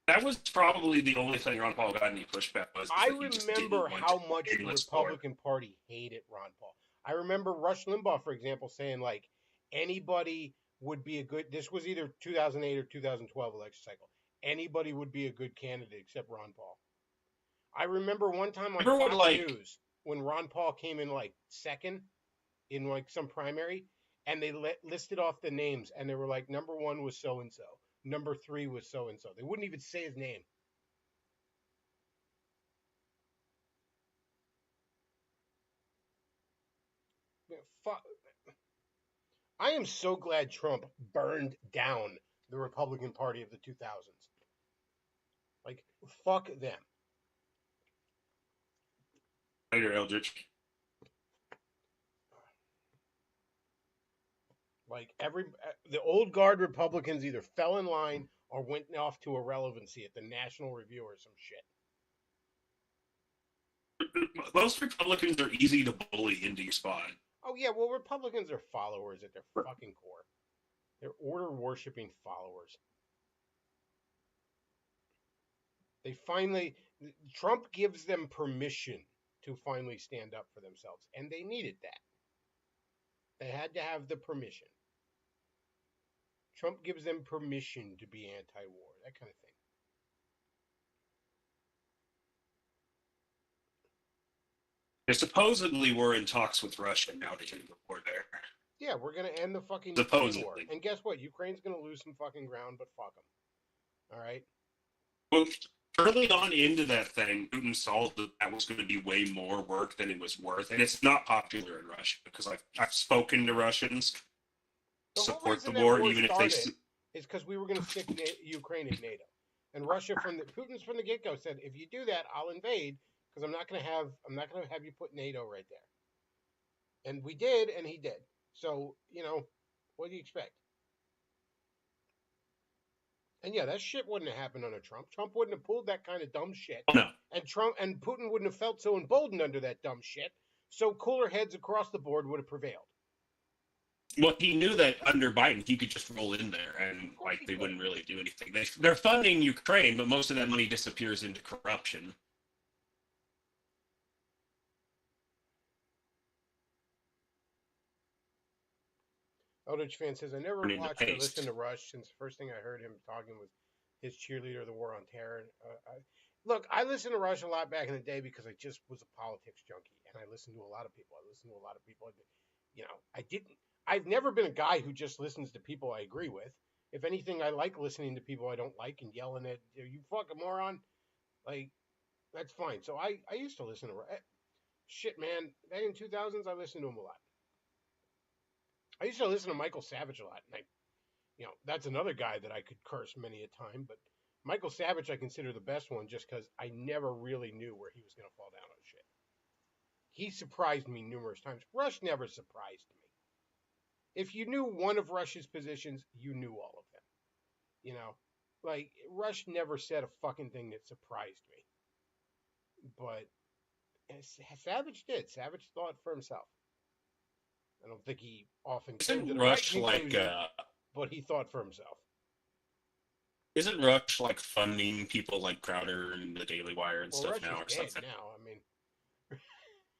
Speaker 7: That was probably the only thing Ron Paul got any pushback was.
Speaker 4: I
Speaker 7: that he just didn't
Speaker 4: remember
Speaker 7: want
Speaker 4: how
Speaker 7: to
Speaker 4: much the
Speaker 7: endless war.
Speaker 4: Republican Party hated Ron Paul. I remember Rush Limbaugh, for example, saying, like, anybody would be a good, this was either 2008 or 2012 election cycle, anybody would be a good candidate except Ron Paul. I remember one time on
Speaker 7: Remember
Speaker 4: Fox
Speaker 7: when, like-
Speaker 4: News when Ron Paul came in, like, second in, like, some primary, and they listed off the names, and they were like, number 1 was so-and-so. Number 3 was so-and-so. They wouldn't even say his name. I am so glad Trump burned down the Republican Party of the 2000s. Like, fuck them.
Speaker 7: Later, Eldritch.
Speaker 4: Like, the old guard Republicans either fell in line or went off to irrelevancy at the National Review or some shit.
Speaker 7: Most Republicans are easy to bully into your spot.
Speaker 4: Oh, yeah, well, Republicans are followers at their fucking core. They're order-worshipping followers. Trump gives them permission to finally stand up for themselves, and they needed that. They had to have the permission. Trump gives them permission to be anti-war, that kind of thing.
Speaker 7: They supposedly were in talks with Russia now to get the war there.
Speaker 4: Yeah, we're going to end the fucking Ukraine war.
Speaker 7: Supposedly.
Speaker 4: And guess what? Ukraine's going to lose some fucking ground, but fuck them. All right?
Speaker 7: Well, early on into that thing, Putin saw that was going to be way more work than it was worth, and it's not popular in Russia because I've spoken to Russians
Speaker 4: The whole
Speaker 7: support the
Speaker 4: reason that
Speaker 7: war,
Speaker 4: war
Speaker 7: even if they.
Speaker 4: started is because we were going to stick Ukraine in NATO, and Russia Putin's from the get-go said, if you do that, I'll invade because I'm not going to have you put NATO right there. And we did, and he did. So what do you expect? And yeah, that shit wouldn't have happened under Trump. Trump wouldn't have pulled that kind of dumb shit.
Speaker 7: No.
Speaker 4: And Putin wouldn't have felt so emboldened under that dumb shit. So cooler heads across the board would have prevailed.
Speaker 7: Well, he knew that under Biden, he could just roll in there and they wouldn't really do anything. They're funding Ukraine, but most of that money disappears into corruption.
Speaker 4: Eldritch fan says, I never
Speaker 7: Turning the
Speaker 4: watched or
Speaker 7: paste.
Speaker 4: listened to Rush since the first thing I heard him talking was his cheerleader of the War on Terror. Look, I listened to Rush a lot back in the day because I just was a politics junkie, and I listened to a lot of people. I've never been a guy who just listens to people I agree with. If anything, I like listening to people I don't like and yelling at, you fucking moron. Like, that's fine. So I used to listen to shit, man. Back in 2000s, I listened to him a lot. I used to listen to Michael Savage a lot, and that's another guy that I could curse many a time. But Michael Savage, I consider the best one just because I never really knew where he was going to fall down on shit. He surprised me numerous times. Rush never surprised me. If you knew one of Rush's positions, you knew all of them. Like, Rush never said a fucking thing that surprised me. But Savage did. Savage thought for himself. I don't think he often came to
Speaker 7: Isn't
Speaker 4: the right
Speaker 7: Rush like
Speaker 4: conclusion, but he thought for himself.
Speaker 7: isn't Rush like funding people like Crowder and the Daily Wire and
Speaker 4: Well,
Speaker 7: stuff
Speaker 4: Rush
Speaker 7: now or
Speaker 4: is dead
Speaker 7: something?
Speaker 4: now. I mean,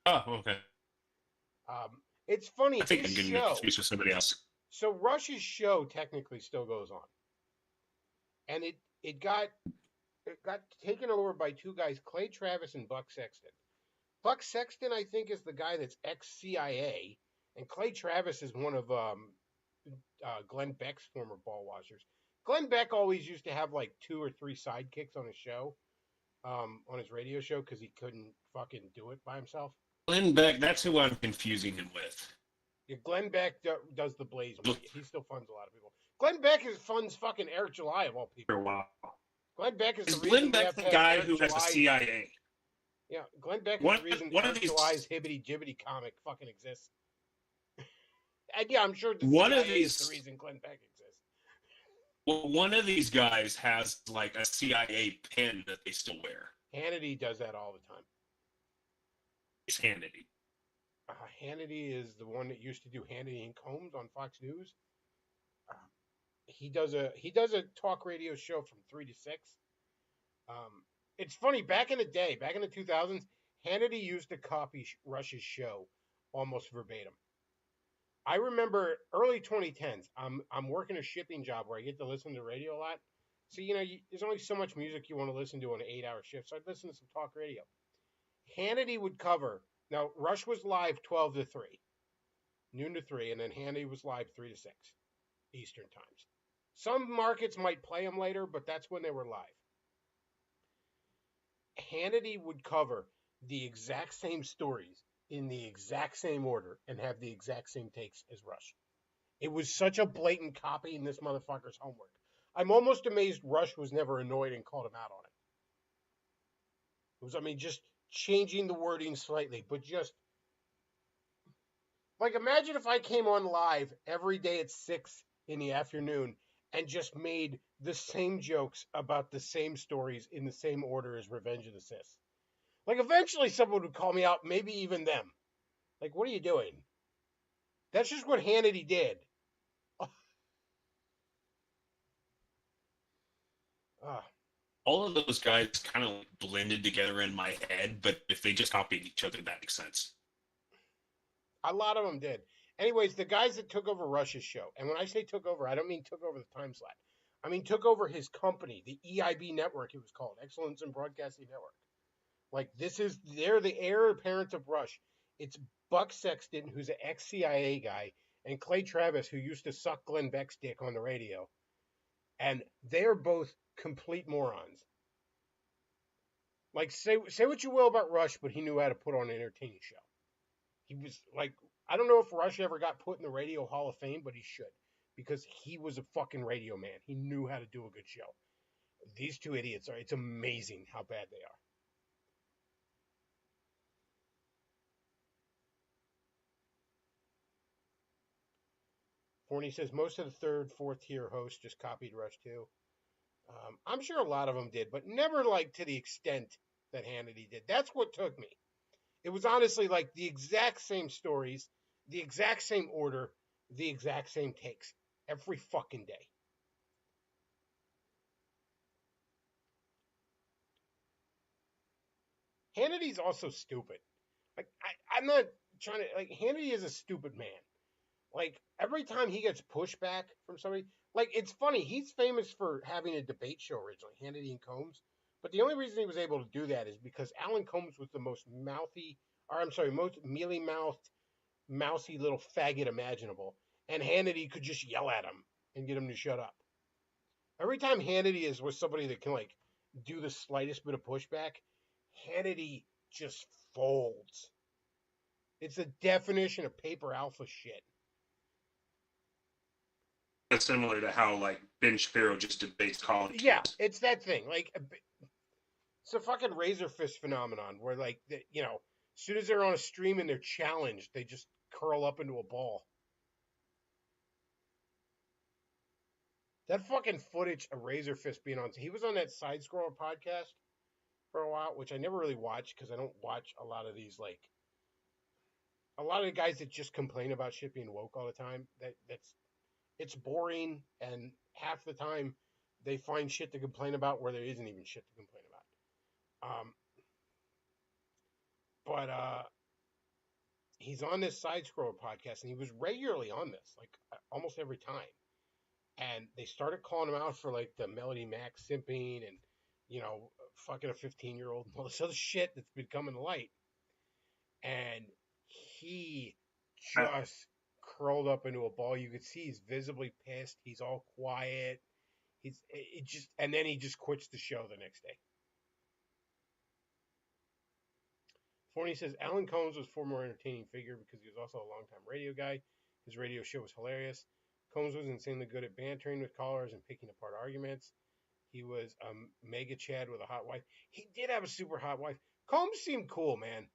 Speaker 7: Oh, okay.
Speaker 4: it's funny.
Speaker 7: I think
Speaker 4: His
Speaker 7: I'm getting
Speaker 4: show.
Speaker 7: confused with somebody else.
Speaker 4: So Rush's show technically still goes on, and it got taken over by two guys, Clay Travis and Buck Sexton. Buck Sexton, I think, is the guy that's ex-CIA, and Clay Travis is one of Glenn Beck's former ball washers. Glenn Beck always used to have like 2 or 3 sidekicks on his show, on his radio show, because he couldn't fucking do it by himself.
Speaker 7: Glenn Beck, that's who I'm confusing him with.
Speaker 4: Yeah, Glenn Beck does the Blaze media. He still funds a lot of people. Glenn Beck funds fucking Eric July of all people.
Speaker 7: For a while.
Speaker 4: Glenn Beck is
Speaker 7: Is
Speaker 4: the reason
Speaker 7: Glenn
Speaker 4: we
Speaker 7: Beck
Speaker 4: have to
Speaker 7: the
Speaker 4: have
Speaker 7: guy
Speaker 4: Eric
Speaker 7: who has the
Speaker 4: July-
Speaker 7: CIA?
Speaker 4: Yeah, Glenn Beck is
Speaker 7: One-
Speaker 4: the reason
Speaker 7: one of
Speaker 4: Eric
Speaker 7: these-
Speaker 4: July's Hibbity Jibbity comic fucking exists. And yeah, I'm sure the
Speaker 7: One
Speaker 4: CIA
Speaker 7: of
Speaker 4: is
Speaker 7: these-
Speaker 4: the reason Glenn Beck exists.
Speaker 7: Well, one of these guys has like a CIA pin that they still wear.
Speaker 4: Hannity does that all the time.
Speaker 7: It's Hannity.
Speaker 4: Hannity is the one that used to do Hannity and Combs on Fox News. He does a talk radio show from 3 to 6. It's funny, back in the day, back in the 2000s, Hannity used to copy Rush's show almost verbatim. I remember early 2010s. I'm working a shipping job where I get to listen to radio a lot. So there's only so much music you want to listen to on an 8-hour shift. So I'd listen to some talk radio. Hannity would cover. Now, Rush was live 12 to 3, noon to 3, and then Hannity was live 3 to 6 Eastern times. Some markets might play them later, but that's when they were live. Hannity would cover the exact same stories in the exact same order and have the exact same takes as Rush. It was such a blatant copy in this motherfucker's homework. I'm almost amazed Rush was never annoyed and called him out on it. It was, just changing the wording slightly, but just like, imagine if I came on live every day at 6 in the afternoon and just made the same jokes about the same stories in the same order as Revenge of the Sith. Like, eventually someone would call me out, maybe even them. Like, what are you doing? That's just what Hannity did.
Speaker 7: All of those guys kind of blended together in my head, but if they just copied each other, that makes sense.
Speaker 4: A lot of them did. Anyways, the guys that took over Rush's show, and when I say took over, I don't mean took over the time slot. I mean took over his company, the EIB network, it was called, Excellence in Broadcasting Network. Like, they're the heir apparent of Rush. It's Buck Sexton, who's an ex-CIA guy, and Clay Travis, who used to suck Glenn Beck's dick on the radio. And they're both complete morons. Like, say what you will about Rush, but he knew how to put on an entertaining show. He was like, I don't know if Rush ever got put in the Radio Hall of Fame, but he should, because he was a fucking radio man. He knew how to do a good show. These two idiots it's amazing how bad they are. Forney says most of the third, fourth tier hosts just copied Rush too. I'm sure a lot of them did, but never like to the extent that Hannity did. That's what took me. It was honestly like the exact same stories, the exact same order, the exact same takes every fucking day. Hannity's also stupid. Like, I'm not trying to, like, Hannity is a stupid man. Like, every time he gets pushback from somebody, like it's funny, he's famous for having a debate show originally, Hannity and Combs. But the only reason he was able to do that is because Alan Combs was the most most mealy mouthed, mousy little faggot imaginable. And Hannity could just yell at him and get him to shut up. Every time Hannity is with somebody that can like do the slightest bit of pushback, Hannity just folds. It's the definition of paper alpha shit.
Speaker 7: That's similar to how like Ben Shapiro just debates college.
Speaker 4: Yeah,
Speaker 7: kids.
Speaker 4: it's that thing. Like, it's a fucking razor fist phenomenon where, like, as soon as they're on a stream and they're challenged, they just curl up into a ball. That fucking footage of Razor Fist being on, he was on that Side Scroller podcast for a while, which I never really watched because I don't watch a lot of these, like, a lot of the guys that just complain about shit being woke all the time. It's boring, and half the time they find shit to complain about where there isn't even shit to complain about. But he's on this Side Scroller podcast, and he was regularly on this, like almost every time. And they started calling him out for like the Melody Mac simping and, fucking a 15-year-old and all this other shit that's been coming to light. And he just curled up into a ball. You could see he's visibly pissed. He's all quiet. And then he just quits the show the next day. Forney says Alan Combs was a far more entertaining figure because he was also a longtime radio guy. His radio show was hilarious. Combs was insanely good at bantering with callers and picking apart arguments. He was a mega Chad with a hot wife. He did have a super hot wife. Combs seemed cool, man.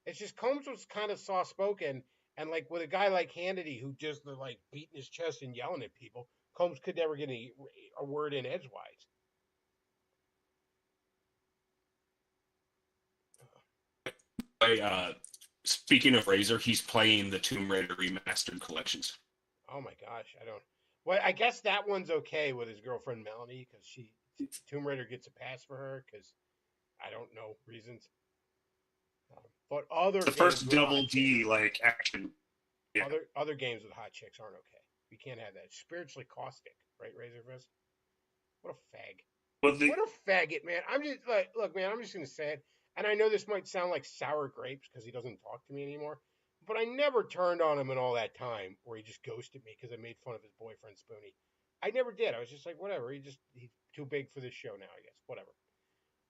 Speaker 4: It's just Combs was kind of soft-spoken, and like with a guy like Hannity who just like beating his chest and yelling at people, Combs could never get a word in edgewise.
Speaker 7: Speaking of Razor, he's playing the Tomb Raider remastered collections.
Speaker 4: Oh my gosh, I don't. Well, I guess that one's okay with his girlfriend Melanie because Tomb Raider gets a pass for her because I don't know reasons. But
Speaker 7: The first Double D like action. Yeah.
Speaker 4: Other games with hot chicks aren't okay. We can't have that. Spiritually caustic, right, Razorfist? What a fag.
Speaker 7: Well,
Speaker 4: What a faggot, man. I'm just like, look, man, I'm just gonna say it. And I know this might sound like sour grapes because he doesn't talk to me anymore. But I never turned on him in all that time where he just ghosted me because I made fun of his boyfriend Spoonie. I never did. I was just like, whatever. He's too big for this show now, I guess. Whatever.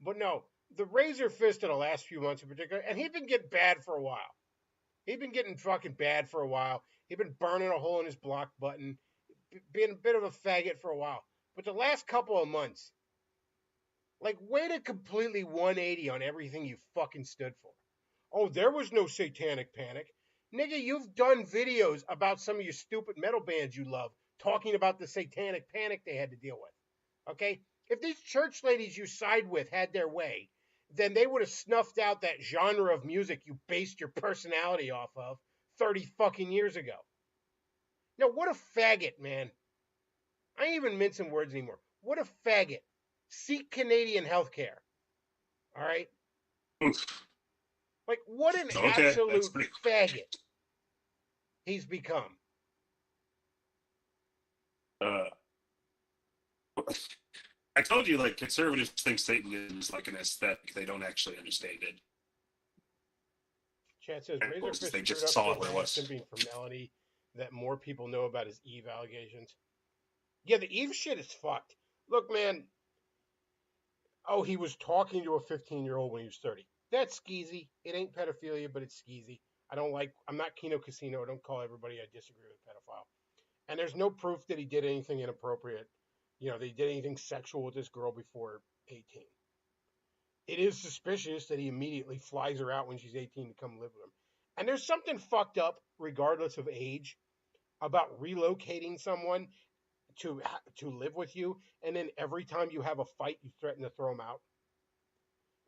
Speaker 4: But no, the Razor Fist in the last few months in particular, and he'd been getting bad for a while. He'd been getting fucking bad for a while. He'd been burning a hole in his block button, being a bit of a faggot for a while. But the last couple of months, like, way to completely 180 on everything you fucking stood for. Oh, there was no satanic panic. Nigga, you've done videos about some of your stupid metal bands you love, talking about the satanic panic they had to deal with. Okay? If these church ladies you side with had their way, then they would have snuffed out that genre of music you based your personality off of 30 fucking years ago. Now, what a faggot, man. I ain't even mincing words anymore. What a faggot. Seek Canadian healthcare. All right? Like, what an absolute faggot he's become.
Speaker 7: I told you, like, conservatives think Satan is like an aesthetic. They don't actually understand it.
Speaker 4: Chad says,
Speaker 7: And of course,
Speaker 4: Razorfist
Speaker 7: they just
Speaker 4: screwed up
Speaker 7: saw
Speaker 4: so
Speaker 7: where it
Speaker 4: bad
Speaker 7: was.
Speaker 4: simping for Melanie that more people know about his Eve allegations. Yeah, the Eve shit is fucked. Look, man. Oh, he was talking to a 15-year-old when he was 30. That's skeezy. It ain't pedophilia, but it's skeezy. I'm not Kino Casino. I don't call everybody I disagree with pedophile. And there's no proof that he did anything inappropriate. That he did anything sexual with this girl before 18. It is suspicious that he immediately flies her out when she's 18 to come live with him. And there's something fucked up, regardless of age, about relocating someone to live with you, and then every time you have a fight, you threaten to throw them out.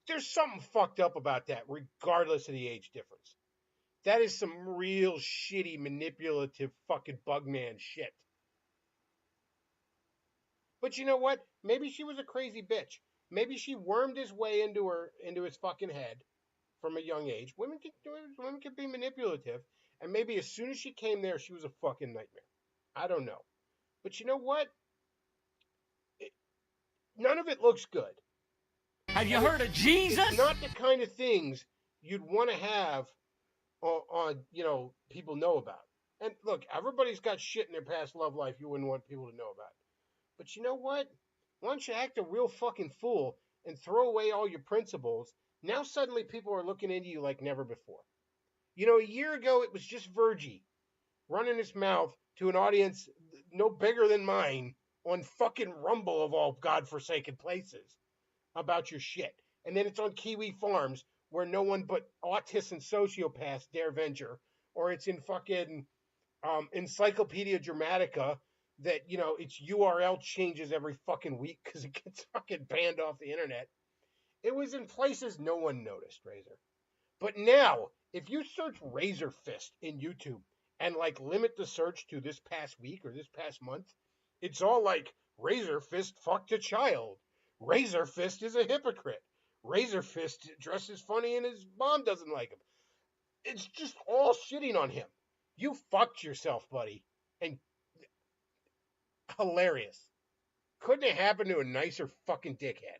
Speaker 4: There's something fucked up about that, regardless of the age difference. That is some real shitty, manipulative, fucking bugman shit. But you know what? Maybe she was a crazy bitch. Maybe she wormed his way into his fucking head from a young age. Women can be manipulative, and maybe as soon as she came there, she was a fucking nightmare. I don't know, but you know what? None of it looks good.
Speaker 1: Have you heard of Jesus?
Speaker 4: It's not the kind of things you'd want to have on people know about. And look, everybody's got shit in their past love life you wouldn't want people to know about. But you know what? Why don't you act a real fucking fool and throw away all your principles? Now suddenly people are looking into you like never before. A year ago it was just Virgie running his mouth to an audience no bigger than mine on fucking Rumble of all godforsaken places about your shit. And then it's on Kiwi Farms where no one but autists and sociopaths dare venture. Or it's in fucking Encyclopedia Dramatica that, its URL changes every fucking week because it gets fucking banned off the internet. It was in places no one noticed, Razor. But now, if you search Razor Fist in YouTube and limit the search to this past week or this past month, it's all like Razor Fist fucked a child. Razor Fist is a hypocrite. Razor Fist dresses funny and his mom doesn't like him. It's just all shitting on him. You fucked yourself, buddy. And hilarious. Couldn't have happened to a nicer fucking dickhead.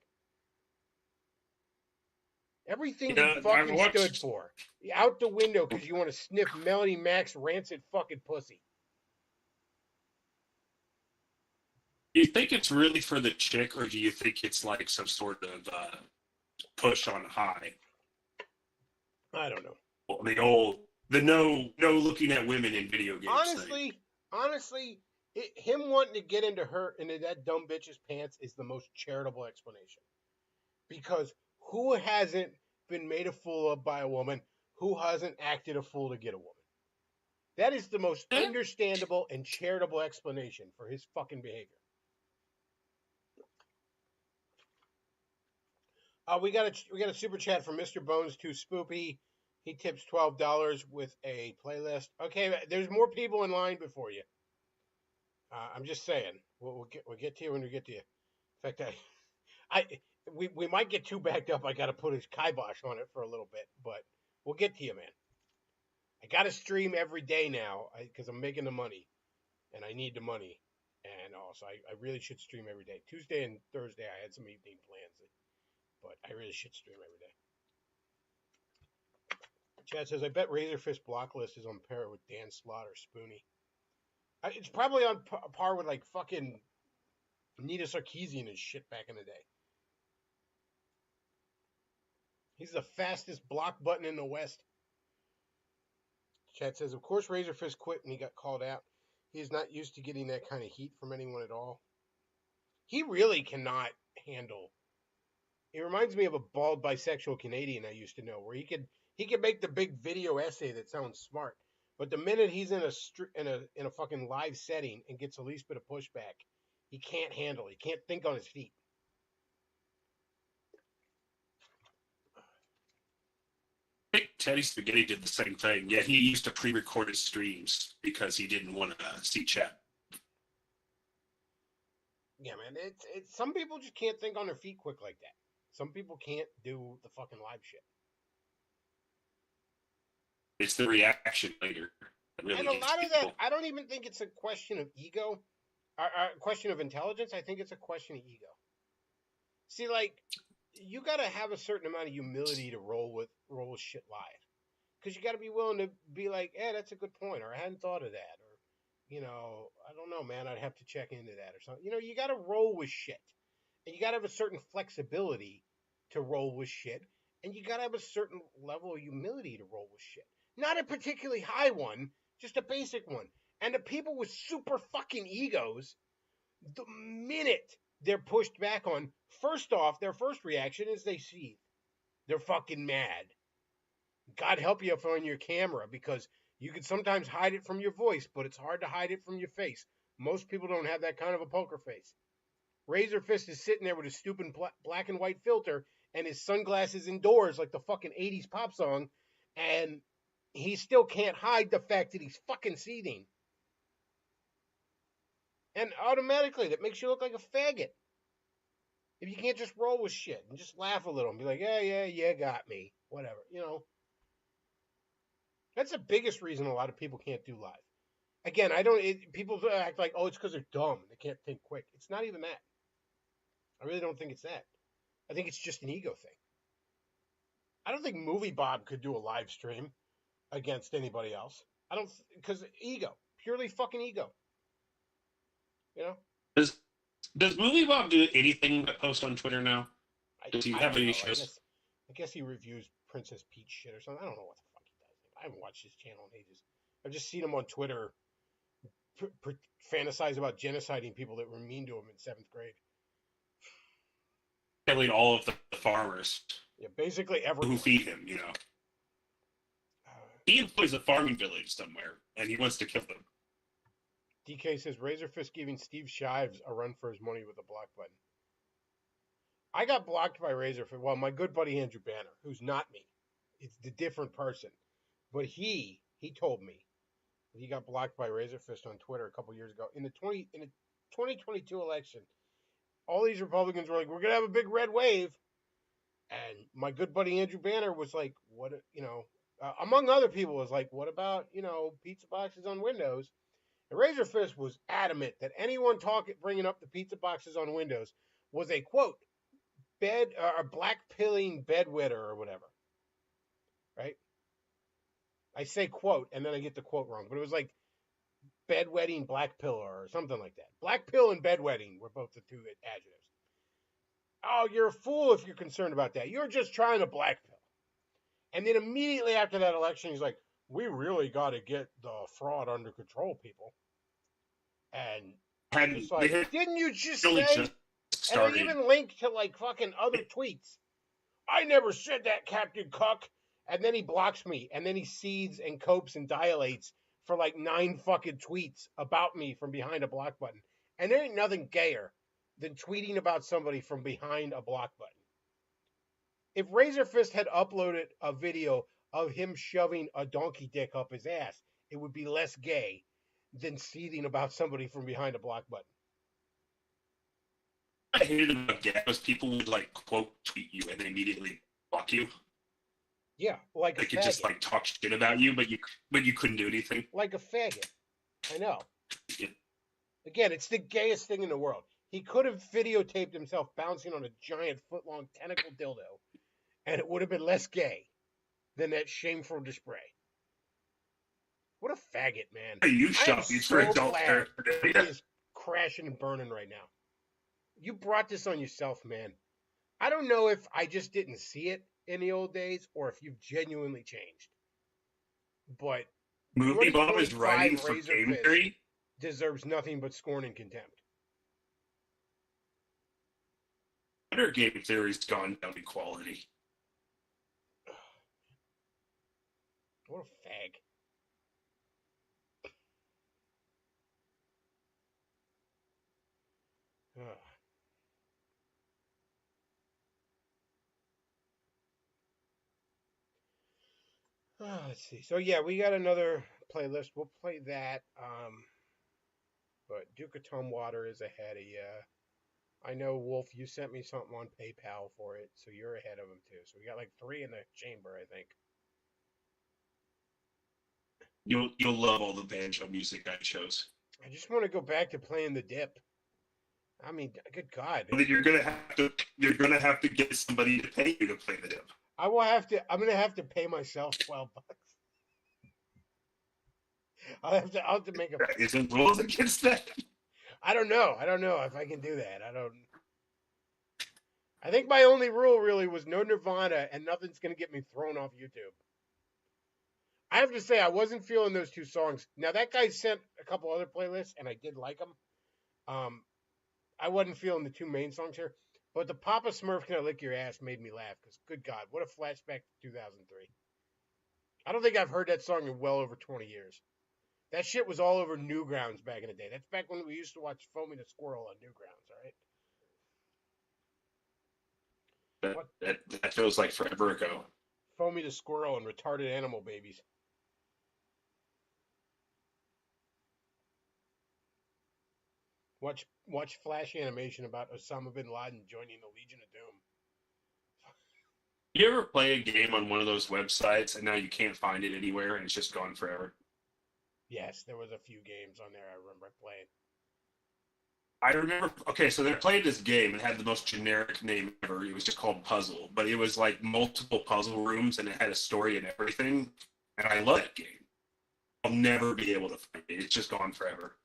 Speaker 4: Everything you fucking stood for. Out the window because you want to sniff Melanie Mac's rancid fucking pussy.
Speaker 7: Do you think it's really for the chick, or do you think it's like some sort of push on high?
Speaker 4: I don't know.
Speaker 7: The no looking at women in video games.
Speaker 4: Honestly, him wanting to get into that dumb bitch's pants is the most charitable explanation. Because who hasn't been made a fool of by a woman? Who hasn't acted a fool to get a woman? That is the most understandable and charitable explanation for his fucking behavior. We got a super chat from Mr. Bones to Spoopy. He tips $12 with a playlist. Okay, there's more people in line before you. I'm just saying. We'll get to you when we get to you. In fact, we might get too backed up. I got to put his kibosh on it for a little bit, but we'll get to you, man. I got to stream every day now because I'm making the money, and I need the money. And also, I really should stream every day. Tuesday and Thursday, I had some evening plans, but I really should stream every day. Chad says, I bet Razor Fist Blocklist is on par with Dan Slaughter, Spoonie. It's probably on par with fucking Nita Sarkeesian and shit back in the day. He's the fastest block button in the West. Chad says, of course Razor Fist quit when he got called out. He is not used to getting that kind of heat from anyone at all. He really cannot handle. He reminds me of a bald bisexual Canadian I used to know, where he could make the big video essay that sounds smart, but the minute he's in a fucking live setting and gets the least bit of pushback, he can't handle it. He can't think on his feet.
Speaker 7: I think Teddy Spaghetti did the same thing. Yeah, he used to pre-record his streams because he didn't want to see chat.
Speaker 4: Yeah, man. It's some people just can't think on their feet quick like that. Some people can't do the fucking live shit.
Speaker 7: It's the reaction later. Really,
Speaker 4: and a lot of that, I don't even think it's a question of ego, or a question of intelligence. I think it's a question of ego. See, you got to have a certain amount of humility to roll with shit live, because you got to be willing to be like, "Hey, that's a good point," or "I hadn't thought of that," or "I don't know, man. I'd have to check into that," or something. You got to roll with shit, and you got to have a certain flexibility to roll with shit, and you got to have a certain level of humility to roll with shit. Not a particularly high one, just a basic one. And the people with super fucking egos, the minute they're pushed back on, first off, their first reaction is they seethe. They're fucking mad. God help you if on your camera, because you can sometimes hide it from your voice, but it's hard to hide it from your face. Most people don't have that kind of a poker face. Razor Fist is sitting there with a stupid black and white filter and his sunglasses indoors like the fucking 80s pop song, and he still can't hide the fact that he's fucking seething. And automatically, that makes you look like a faggot. If you can't just roll with shit and just laugh a little and be like, yeah, got me. whatever. That's the biggest reason a lot of people can't do live. Again, people act like, oh, it's because they're dumb. They can't think quick. It's not even that. I really don't think it's that. I think it's just an ego thing. I don't think Movie Bob could do a live stream against anybody else. Because ego. Purely fucking ego.
Speaker 7: Does Movie Bob do anything but post on Twitter now? Does he
Speaker 4: I
Speaker 7: have
Speaker 4: don't
Speaker 7: any
Speaker 4: know.
Speaker 7: shows?
Speaker 4: I guess he reviews Princess Peach shit or something. I don't know what the fuck he does. I haven't watched his channel in ages. I've just seen him on Twitter fantasize about genociding people that were mean to him in 7th grade.
Speaker 7: Killing all of the farmers
Speaker 4: Yeah, basically everyone.
Speaker 7: who feed him, He employs a farming village somewhere, and he wants to kill them.
Speaker 4: DK says Razorfist giving Steve Shives a run for his money with a block button. I got blocked by Razorfist. Well, my good buddy Andrew Banner, who's not me. It's the different person. But he told me that he got blocked by Razorfist on Twitter a couple years ago. In the 2022 election, all these Republicans were like, we're going to have a big red wave. And my good buddy Andrew Banner was like, what, among other people was like, what about, pizza boxes on windows? And Razorfist was adamant that anyone bringing up the pizza boxes on windows was a, quote, black pilling bedwetter or whatever. Right? I say quote, and then I get the quote wrong. But it was like bedwetting black pillar or something like that. Black pill and bedwetting were both the two adjectives. Oh, you're a fool if you're concerned about that. You're just trying to black pill. And then immediately after that election, he's like, we really got to get the fraud under control, people. And it's like, didn't you just say? And they even linked to like fucking other tweets. I never said that, Captain Cuck. And then he blocks me. And then he seeds and copes and dilates for like 9 fucking tweets about me from behind a block button. And there ain't nothing gayer than tweeting about somebody from behind a block button. If Razorfist had uploaded a video of him shoving a donkey dick up his ass, it would be less gay than seething about somebody from behind a block button.
Speaker 7: I hated about gay was people would like quote tweet you and then immediately block you.
Speaker 4: Yeah, like
Speaker 7: they
Speaker 4: a
Speaker 7: could
Speaker 4: faggot.
Speaker 7: just like talk shit about you, but you couldn't do anything.
Speaker 4: Like a faggot. I know.
Speaker 7: Yeah.
Speaker 4: Again, it's the gayest thing in the world. He could have videotaped himself bouncing on a giant foot-long tentacle dildo, and it would have been less gay than that shameful display. What a faggot, man.
Speaker 7: Hey, you shop these for adult
Speaker 4: glad
Speaker 7: therapy.
Speaker 4: he is crashing and burning right now. You brought this on yourself, man. I don't know if I just didn't see it in the old days or if you've genuinely changed. But
Speaker 7: Movie Bob is writing for Game Theory.
Speaker 4: Deserves nothing but scorn and contempt.
Speaker 7: Under Game Theory's gone down in quality.
Speaker 4: What a fag. Let's see. So yeah, we got another playlist. We'll play that. But Duke of Tumwater is ahead of you. I know, Wolf, you sent me something on PayPal for it, so you're ahead of him too. So we got like 3 in the chamber, I think.
Speaker 7: You'll love all the banjo music I chose.
Speaker 4: I just want to go back to playing the dip. I mean, good God.
Speaker 7: Well, then you're gonna have to get somebody to pay you to play the dip.
Speaker 4: I'm gonna have to pay myself $12. I'll have to make a.
Speaker 7: Is there rules against that?
Speaker 4: I don't know if I can do that. I think my only rule really was no Nirvana and nothing's gonna get me thrown off YouTube. I have to say I wasn't feeling those 2 songs. Now that guy sent a couple other playlists and I did like them. I wasn't feeling the 2 main songs here, but the Papa Smurf Can I Lick Your Ass made me laugh because good God, what a flashback to 2003. I don't think I've heard that song in well over 20 years. That shit was all over Newgrounds back in the day. That's back when we used to watch Foamy the Squirrel on Newgrounds, all right?
Speaker 7: That feels like forever ago.
Speaker 4: Foamy the Squirrel and Retarded Animal Babies. Watch Flash animation about Osama bin Laden joining the Legion of Doom.
Speaker 7: You ever play a game on one of those websites and now you can't find it anywhere and it's just gone forever?
Speaker 4: Yes, there was a few games on there I remember playing.
Speaker 7: I remember, okay, so they played this game and had the most generic name ever. It was just called Puzzle, but it was like multiple puzzle rooms and it had a story and everything. And I love that game. I'll never be able to find it. It's just gone forever.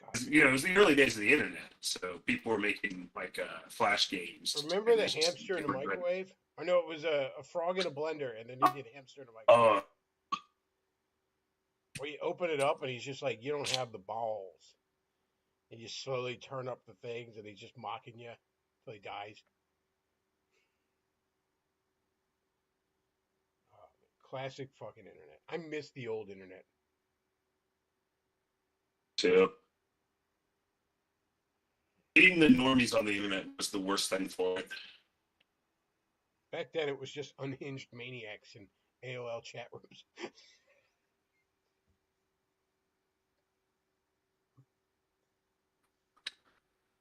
Speaker 4: God.
Speaker 7: You know, it was the early days of the internet, so people were making like flash games.
Speaker 4: Remember
Speaker 7: and
Speaker 4: the
Speaker 7: it's just-
Speaker 4: hamster in
Speaker 7: they
Speaker 4: the
Speaker 7: were great.
Speaker 4: microwave? I know it was a frog in a blender, and then he did hamster in the microwave. Where you open it up, and he's just like, you don't have the balls. And you slowly turn up the things, and he's just mocking you till he dies. Oh, classic fucking internet. I miss the old internet.
Speaker 7: So, meeting the normies on the internet was the worst thing for it.
Speaker 4: Back then, it was just unhinged maniacs in AOL chat rooms.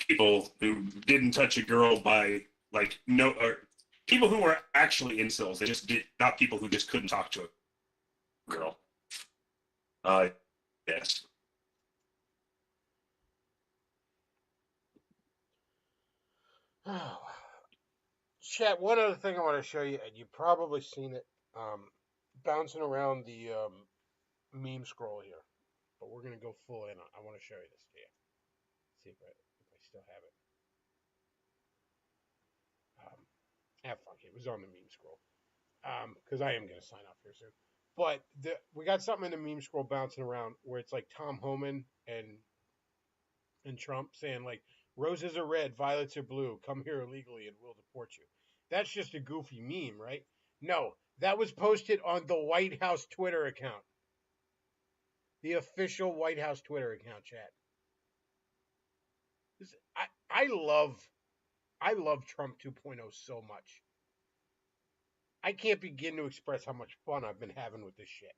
Speaker 7: People who didn't touch a girl by like no, or people who were actually incels. They just did not people who just couldn't talk to a girl. Yes.
Speaker 4: Oh. Chat, one other thing I want to show you, and you've probably seen it bouncing around the meme scroll here, but we're going to go full in. I want to show you this to you. See if I still have it. Fuck it. It was on the meme scroll. Because I am going to sign off here soon. But we got something in the meme scroll bouncing around where it's like Tom Homan and Trump saying like, roses are red, violets are blue. Come here illegally and we'll deport you. That's just a goofy meme, right? No, that was posted on the White House Twitter account. The official White House Twitter account, chat. I love Trump 2.0 so much. I can't begin to express how much fun I've been having with this shit.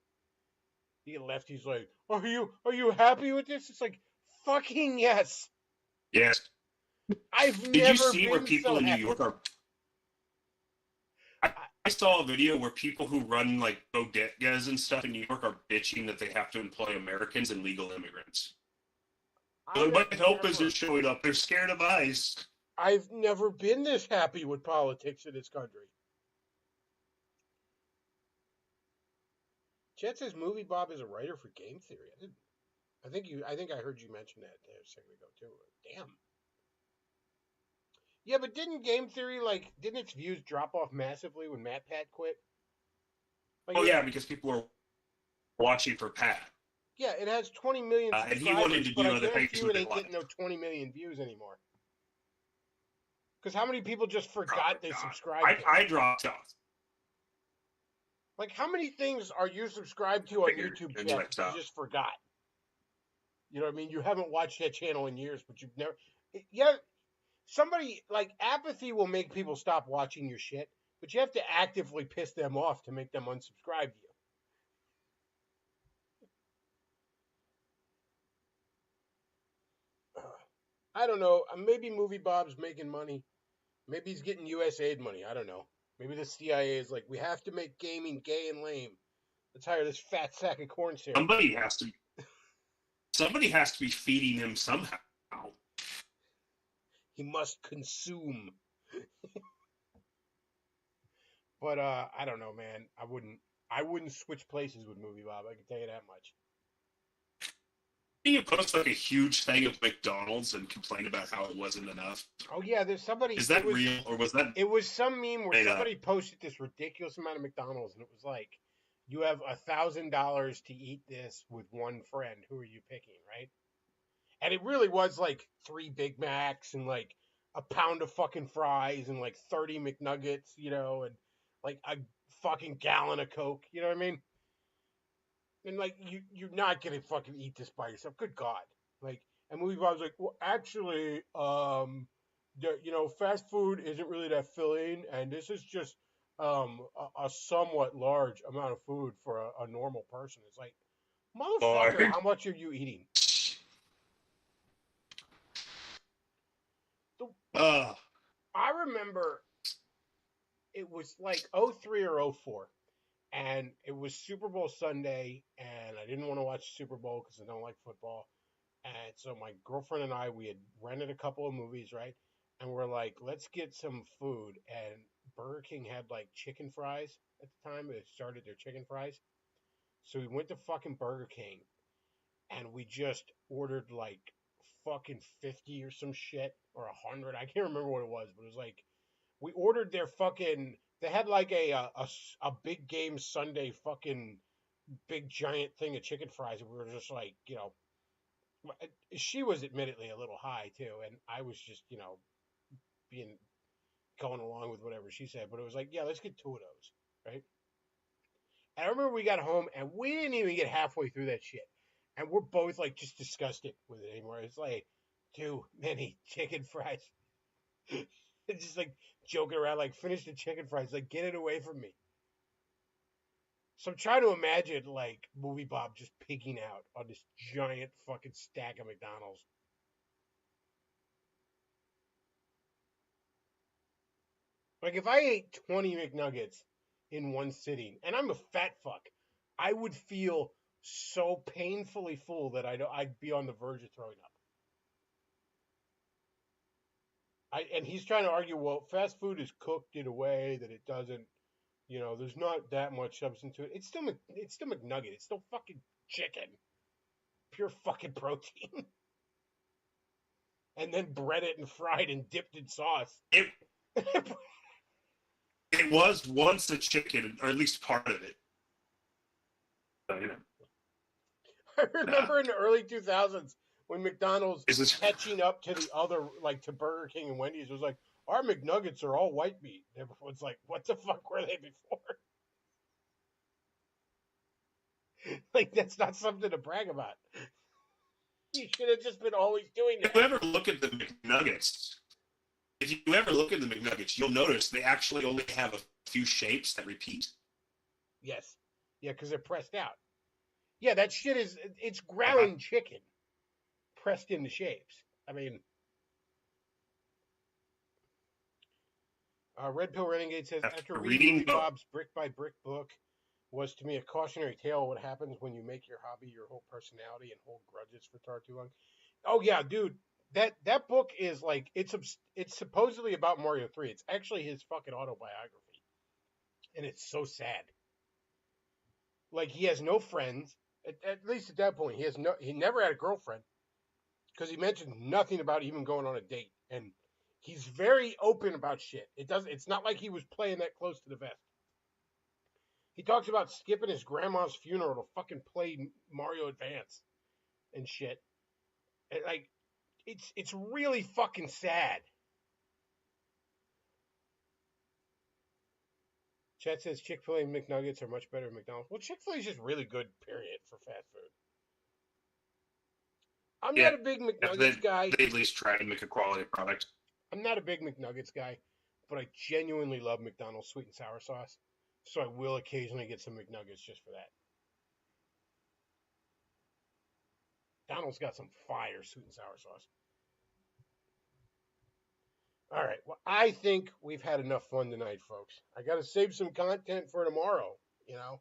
Speaker 4: The lefty's like, are you happy with this? It's like, fucking yes.
Speaker 7: Yes.
Speaker 4: I've
Speaker 7: Did
Speaker 4: never
Speaker 7: you see
Speaker 4: been
Speaker 7: where people
Speaker 4: so
Speaker 7: in New
Speaker 4: happy.
Speaker 7: York are? I saw a video where people who run like bodegas and stuff in New York are bitching that they have to employ Americans and legal immigrants. They're like, my help isn't showing up. They're scared of ICE.
Speaker 4: I've never been this happy with politics in this country. Chet says Movie Bob is a writer for Game Theory. I think I heard you mention that a second ago too. Damn. Yeah, but didn't Game Theory didn't its views drop off massively when MatPat quit? Like,
Speaker 7: Oh yeah, because people were watching for Pat.
Speaker 4: Yeah, it has 20 million
Speaker 7: And
Speaker 4: subscribers,
Speaker 7: he wanted to
Speaker 4: but
Speaker 7: do
Speaker 4: I
Speaker 7: other
Speaker 4: guarantee
Speaker 7: things
Speaker 4: you
Speaker 7: with
Speaker 4: it
Speaker 7: it
Speaker 4: ain't
Speaker 7: live.
Speaker 4: getting no 20 million views anymore. Because how many people just forgot
Speaker 7: Probably
Speaker 4: they
Speaker 7: not.
Speaker 4: subscribed to?
Speaker 7: I dropped off.
Speaker 4: Like, how many things are you subscribed to on
Speaker 7: Figured,
Speaker 4: YouTube
Speaker 7: and
Speaker 4: chat
Speaker 7: like
Speaker 4: that you
Speaker 7: that.
Speaker 4: just forgot? You know what I mean? You haven't watched that channel in years, but you've never... Yeah, somebody, like, apathy will make people stop watching your shit, but you have to actively piss them off to make them unsubscribe to you. I don't know. Maybe Movie Bob's making money. Maybe he's getting USAID money. I don't know. Maybe the CIA is like, we have to make gaming gay and lame. Let's hire this fat sack of corn syrup.
Speaker 7: Somebody has to be feeding him somehow.
Speaker 4: He must consume. But I don't know, man. I wouldn't switch places with Movie Bob. I can tell you that much.
Speaker 7: You post like a huge thing of McDonald's and complain about how it wasn't enough.
Speaker 4: Oh yeah, there's somebody.
Speaker 7: Is that real, or was that?
Speaker 4: It was some meme where
Speaker 7: Made up.
Speaker 4: somebody posted this ridiculous amount of McDonald's, and it was like, you have $1,000 to eat this with one friend. Who are you picking, right? And it really was like 3 Big Macs and like a pound of fucking fries and like 30 McNuggets, you know, and like a fucking gallon of Coke. You know what I mean? And like you're not gonna fucking eat this by yourself. Good God! Like, and Movie Bob's like, well, actually, fast food isn't really that filling, and this is just a somewhat large amount of food for a normal person. It's like, motherfucker, how much are you eating? I remember it was like 03 or 04. And it was Super Bowl Sunday, and I didn't want to watch Super Bowl because I don't like football. And so my girlfriend and I, we had rented a couple of movies, right? And we're like, let's get some food. And Burger King had like chicken fries at the time. They started their chicken fries. So we went to fucking Burger King, and we just ordered like fucking 50 or some shit, or 100. I can't remember what it was, but it was like, we ordered their fucking. They had like a big game Sunday fucking big giant thing of chicken fries, and we were just like, she was admittedly a little high too, and I was just being going along with whatever she said. But it was like, yeah, let's get 2 of those, right? And I remember we got home and we didn't even get halfway through that shit, and we're both like just disgusted with it anymore. It's like too many chicken fries. It's just like joking around, like finish the chicken fries, like get it away from me. So I'm trying to imagine like Movie Bob just pigging out on this giant fucking stack of McDonald's. Like if I ate 20 McNuggets in one sitting, and I'm a fat fuck, I would feel so painfully full that I'd be on the verge of throwing up. And he's trying to argue, well, fast food is cooked in a way that it doesn't, there's not that much substance to it. It's still McNugget. It's still fucking chicken, pure fucking protein, and then breaded and fried and dipped in sauce.
Speaker 7: It was once a chicken, or at least part of it. So,
Speaker 4: I remember in the early 2000s when McDonald's
Speaker 7: Is this-
Speaker 4: catching up to the other, like to Burger King and Wendy's, it was like, our McNuggets are all white meat. Everyone's like, what the fuck were they before? Like, that's not something to brag about. You should have just been always doing
Speaker 7: If
Speaker 4: that.
Speaker 7: you ever look at the McNuggets, you'll notice they actually only have a few shapes that repeat.
Speaker 4: Yes. Yeah, because they're pressed out. Yeah, that shit it's ground chicken pressed into shapes. I mean, Red Pill Renegade says, after reading Movie Bob's Brick by Brick book was to me a cautionary tale of what happens when you make your hobby your whole personality and hold grudges for far too long. Oh yeah, dude. That book is like it's supposedly about Mario 3. It's actually his fucking autobiography. And it's so sad. Like he has no friends. At least at that point, he never had a girlfriend. Because he mentioned nothing about even going on a date. And he's very open about shit. It's not like he was playing that close to the vest. He talks about skipping his grandma's funeral to fucking play Mario Advance and shit. And like, it's really fucking sad. Chat says Chick-fil-A McNuggets are much better than McDonald's. Well, Chick-fil-A is just really good, period, for fast food. I'm not a big McNuggets guy.
Speaker 7: They at least try to make a quality product.
Speaker 4: I'm not a big McNuggets guy, but I genuinely love McDonald's sweet and sour sauce. So I will occasionally get some McNuggets just for that. McDonald's got some fire sweet and sour sauce. All right. Well, I think we've had enough fun tonight, folks. I got to save some content for tomorrow, Got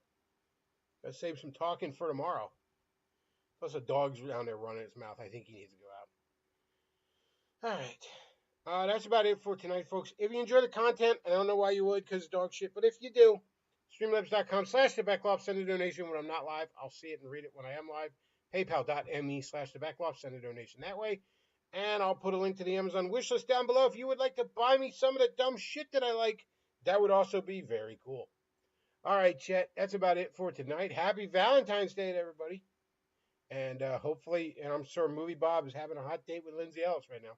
Speaker 4: to save some talking for tomorrow. Plus, a dog's down there running his mouth. I think he needs to go out. All right. That's about it for tonight, folks. If you enjoy the content, I don't know why you would, because it's dog shit, but if you do, streamlabs.com/thebacklot, send a donation when I'm not live. I'll see it and read it when I am live. PayPal.me/thebacklot, send a donation that way. And I'll put a link to the Amazon wishlist down below. If you would like to buy me some of the dumb shit that I like, that would also be very cool. All right, chat. That's about it for tonight. Happy Valentine's Day to everybody. And hopefully, and I'm sure Movie Bob is having a hot date with Lindsay Ellis right now.